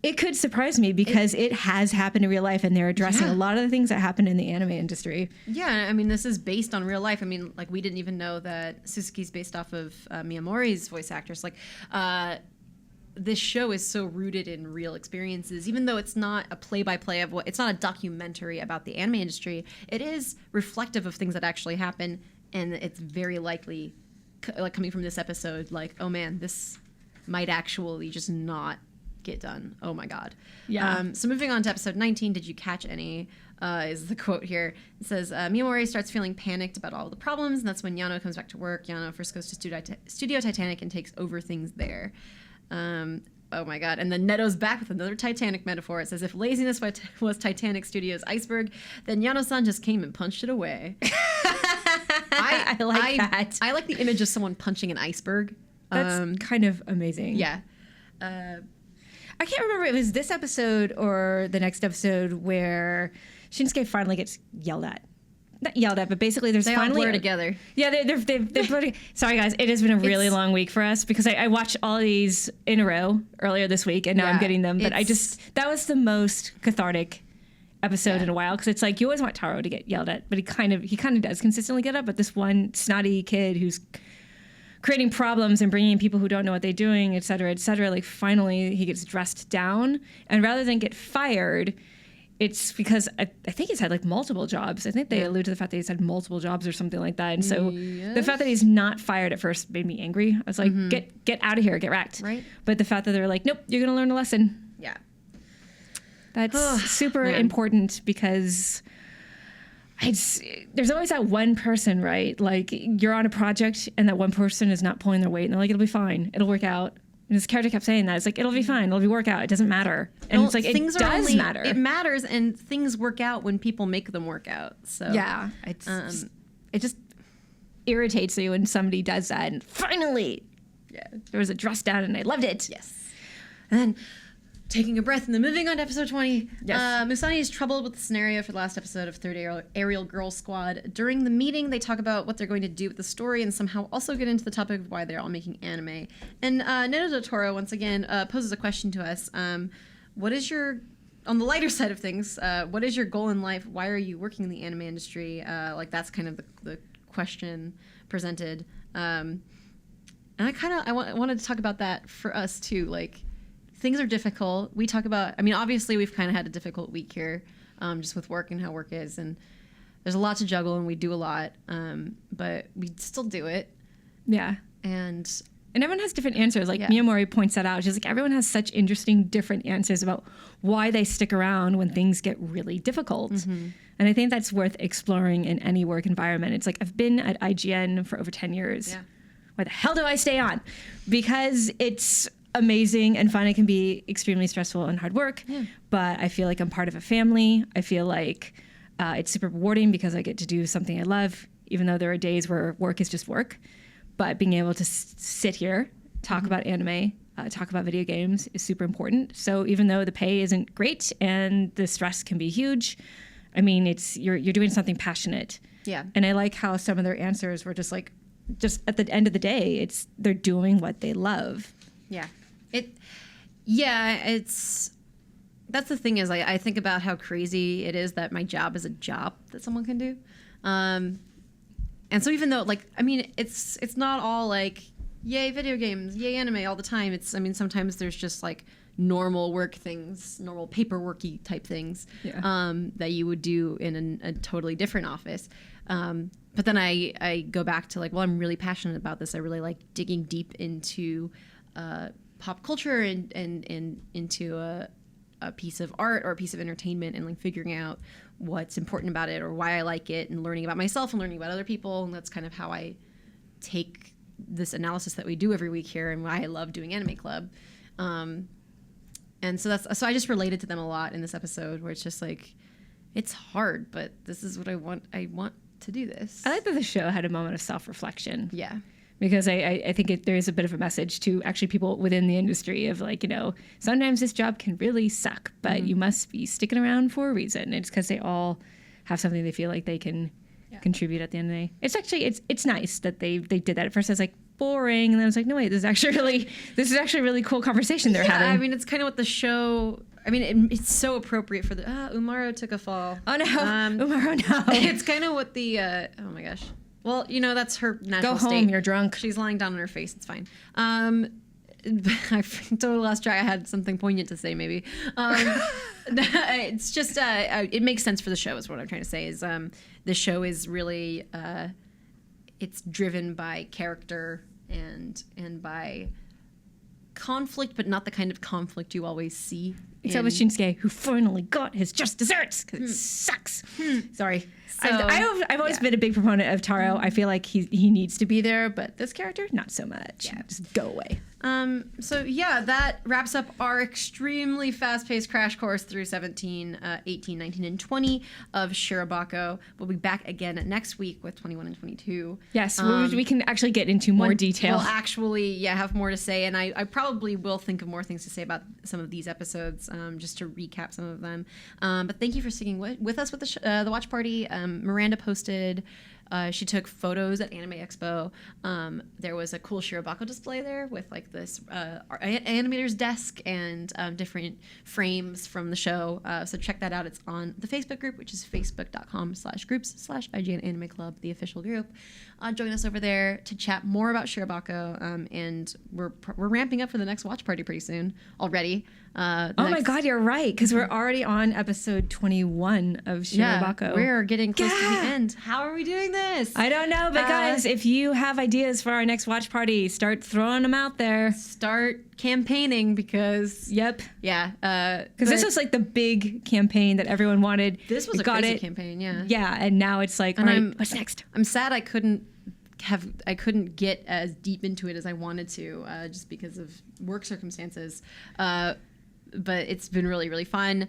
it could surprise me because it has happened in real life, and they're addressing a lot of the things that happen in the anime industry. Yeah, I mean, this is based on real life. I mean, like, we didn't even know that Suzuki's based off of Miyamori's voice actress. Like, this show is so rooted in real experiences, even though it's not a play-by-play of it's not a documentary about the anime industry. It is reflective of things that actually happen, and it's very likely, like, coming from this episode, like, oh man, this might actually just not get done. Oh my God. Yeah. So moving on to episode 19, did you catch any? Is the quote here. It says, Miyamori starts feeling panicked about all the problems, and that's when Yano comes back to work. Yano first goes to Studio Titanic and takes over things there. Oh my God. And then Neto's back with another Titanic metaphor. It says, if laziness was Titanic Studios' iceberg, then Yano-san just came and punched it away. I like that. I like the image of someone punching an iceberg. That's kind of amazing. Yeah. I can't remember if it was this episode or the next episode where Shinsuke finally gets yelled at. Not yelled at, but basically they finally all blur together. Yeah, they've blurred. Sorry guys, it has been a really long week for us because I watched all of these in a row earlier this week, and now I'm getting them. But that was the most cathartic episode in a while, because it's like you always want Taro to get yelled at, but he kind of does consistently get up. But this one snotty kid who's creating problems and bringing in people who don't know what they're doing, et cetera, like finally he gets dressed down, and rather than get fired, it's because I think he's had like multiple jobs. I think they allude to the fact that he's had multiple jobs or something like that. And so the fact that he's not fired at first made me angry. I was like, get out of here, get wrecked. Right. But the fact that they're like, nope, you're going to learn a lesson. Yeah. That's super important, because there's always that one person, right? Like, you're on a project and that one person is not pulling their weight, and they're like, it'll be fine, it'll work out. And his character kept saying that. It's like, it'll be fine, it'll work out, it doesn't matter. And it's like, it does matter. It matters, and things work out when people make them work out. So yeah, it just irritates me when somebody does that. And finally, there was a dress down, and I loved it. Yes. And then, taking a breath and then moving on to episode 20. Yes. Musani is troubled with the scenario for the last episode of Third Aerial Girl Squad. During the meeting, they talk about what they're going to do with the story, and somehow also get into the topic of why they're all making anime. And Neto Totoro, once again, poses a question to us. What is your, on the lighter side of things, what is your goal in life? Why are you working in the anime industry? Like, that's kind of the question presented. And I wanted to talk about that for us, too. Like, things are difficult. We talk about, I mean, obviously we've kind of had a difficult week here, just with work and how work is, and there's a lot to juggle, and we do a lot, but we still do it. Yeah. And everyone has different answers. Like Miyamori points that out. She's like, everyone has such interesting different answers about why they stick around when things get really difficult. Mm-hmm. And I think that's worth exploring in any work environment. It's like, I've been at IGN for over 10 years. Yeah. Why the hell do I stay on? Because it's amazing and fun. It can be extremely stressful and hard work, but I feel like I'm part of a family. I feel like it's super rewarding because I get to do something I love, even though there are days where work is just work. But being able to sit here, talk about anime, talk about video games is super important. So even though the pay isn't great and the stress can be huge, I mean, it's you're doing something passionate. Yeah. And I like how some of their answers were just like, just at the end of the day, they're doing what they love. Yeah. That's the thing is I think about how crazy it is that my job is a job that someone can do. And so even though, like, I mean, it's not all like, yay video games, yay anime all the time. Sometimes there's just like normal work things, normal paperworky type things that you would do in a totally different office. but then I go back to like, well, I'm really passionate about this. I really like digging deep into pop culture and into a piece of art or a piece of entertainment, and like figuring out what's important about it or why I like it, and learning about myself and learning about other people. And that's kind of how I take this analysis that we do every week here, and why I love doing Anime Club. And so I just related to them a lot in this episode, where it's just like, it's hard, but this is what I want. I want to do this. I like that the show had a moment of self-reflection. Yeah. Because I think there is a bit of a message to actually people within the industry of like, sometimes this job can really suck, but you must be sticking around for a reason. It's because they all have something they feel like they can contribute at the end of the day. It's actually, it's nice that they did that. At first I was like, boring, and then I was like, no wait, this is actually a really cool conversation they're having. I mean, it's kind of what the show. I mean, it's so appropriate for the Umaro took a fall. Oh no, Umaro, no. It's kind of what the oh my gosh. Well, that's her natural Go home, state. you're drunk. She's lying down on her face. It's fine. I totally lost track. I had something poignant to say, maybe. It's just it makes sense for the show. Is what I'm trying to say. Is the show is really it's driven by character and by conflict, but not the kind of conflict you always see. Except with Shinsuke, who finally got his just desserts, because it sucks. Sorry. So, I've always been a big proponent of Taro. I feel like he needs to be there, but this character, not so much. Yeah. Just go away. So yeah, that wraps up our extremely fast-paced crash course through 17, 18, 19, and 20 of Shirobako. We'll be back again next week with 21 and 22. Yes, we can actually get into more detail. We'll actually, have more to say, and I probably will think of more things to say about some of these episodes, just to recap some of them. But thank you for sticking with us with the watch party. Miranda posted. She took photos at Anime Expo. There was a cool Shirobako display there with like this animator's desk and different frames from the show. So check that out. It's on the Facebook group, which is facebook.com/groups/IGN Anime Club, the official group. Join us over there to chat more about Shirobako. And we're ramping up for the next watch party pretty soon already. My God, you're right, because we're already on episode 21 of Shirobako. Yeah, we're getting close to the end. How are we doing this? I don't know, but guys, if you have ideas for our next watch party, start throwing them out there. Start campaigning, because... Yep. Yeah. Because this was like the big campaign that everyone wanted. This was a crazy campaign, yeah. Yeah, and now it's like, all right, what's next? I'm sad I couldn't get as deep into it as I wanted to, just because of work circumstances. But it's been really, really fun.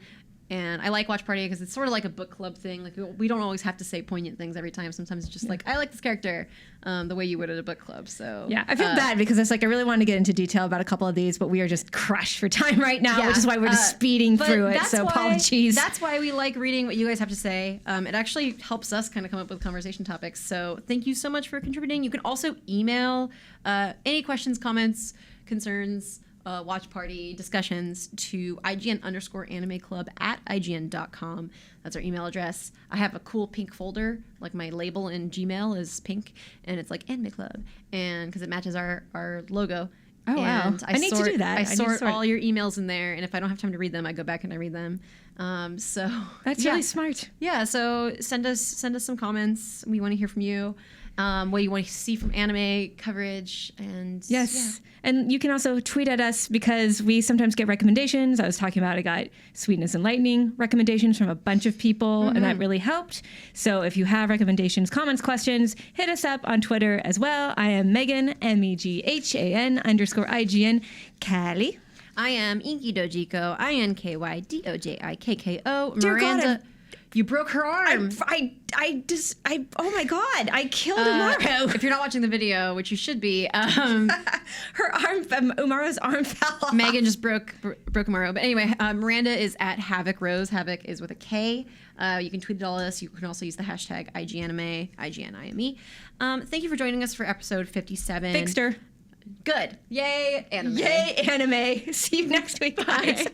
And I like Watch Party because it's sort of like a book club thing. Like, we don't always have to say poignant things every time. Sometimes it's just like, I like this character, the way you would at a book club. So yeah, I feel bad because it's like I really wanted to get into detail about a couple of these, but we are just crushed for time right now, which is why we're just speeding through it. So apologies. That's why we like reading what you guys have to say. It actually helps us kind of come up with conversation topics. So thank you so much for contributing. You can also email any questions, comments, concerns, watch party discussions to IGN_animeclub@IGN.com. That's our email address. I have a cool pink folder, like my label in Gmail is pink, and it's like Anime Club, and because it matches our logo. Oh, wow. And I need to do that. I sort all your emails in there, and if I don't have time to read them, I go back and I read them. So that's really smart. Yeah. So send us some comments. We want to hear from you. What you want to see from anime coverage, and and you can also tweet at us because we sometimes get recommendations. I was talking about I got Sweetness and Lightning recommendations from a bunch of people, and that really helped. So if you have recommendations, comments, questions, hit us up on Twitter as well. I am Meghan, MEGHAN_IGN. Kallie. I am Inky Dojiko, INKYDOJIKKO. Dear Miranda. God, you broke her arm. Oh my God, I killed Umaro. If you're not watching the video, which you should be, Umaro's arm fell off. Meghan just broke Umaro. But anyway, Miranda is at Havoc Rose. Havoc is with a K. You can tweet at all of us. You can also use the hashtag IGNanime, IGNIME. Thank you for joining us for episode 57. Fixed her. Good. Yay, anime. Yay, anime. See you next week, guys. Bye.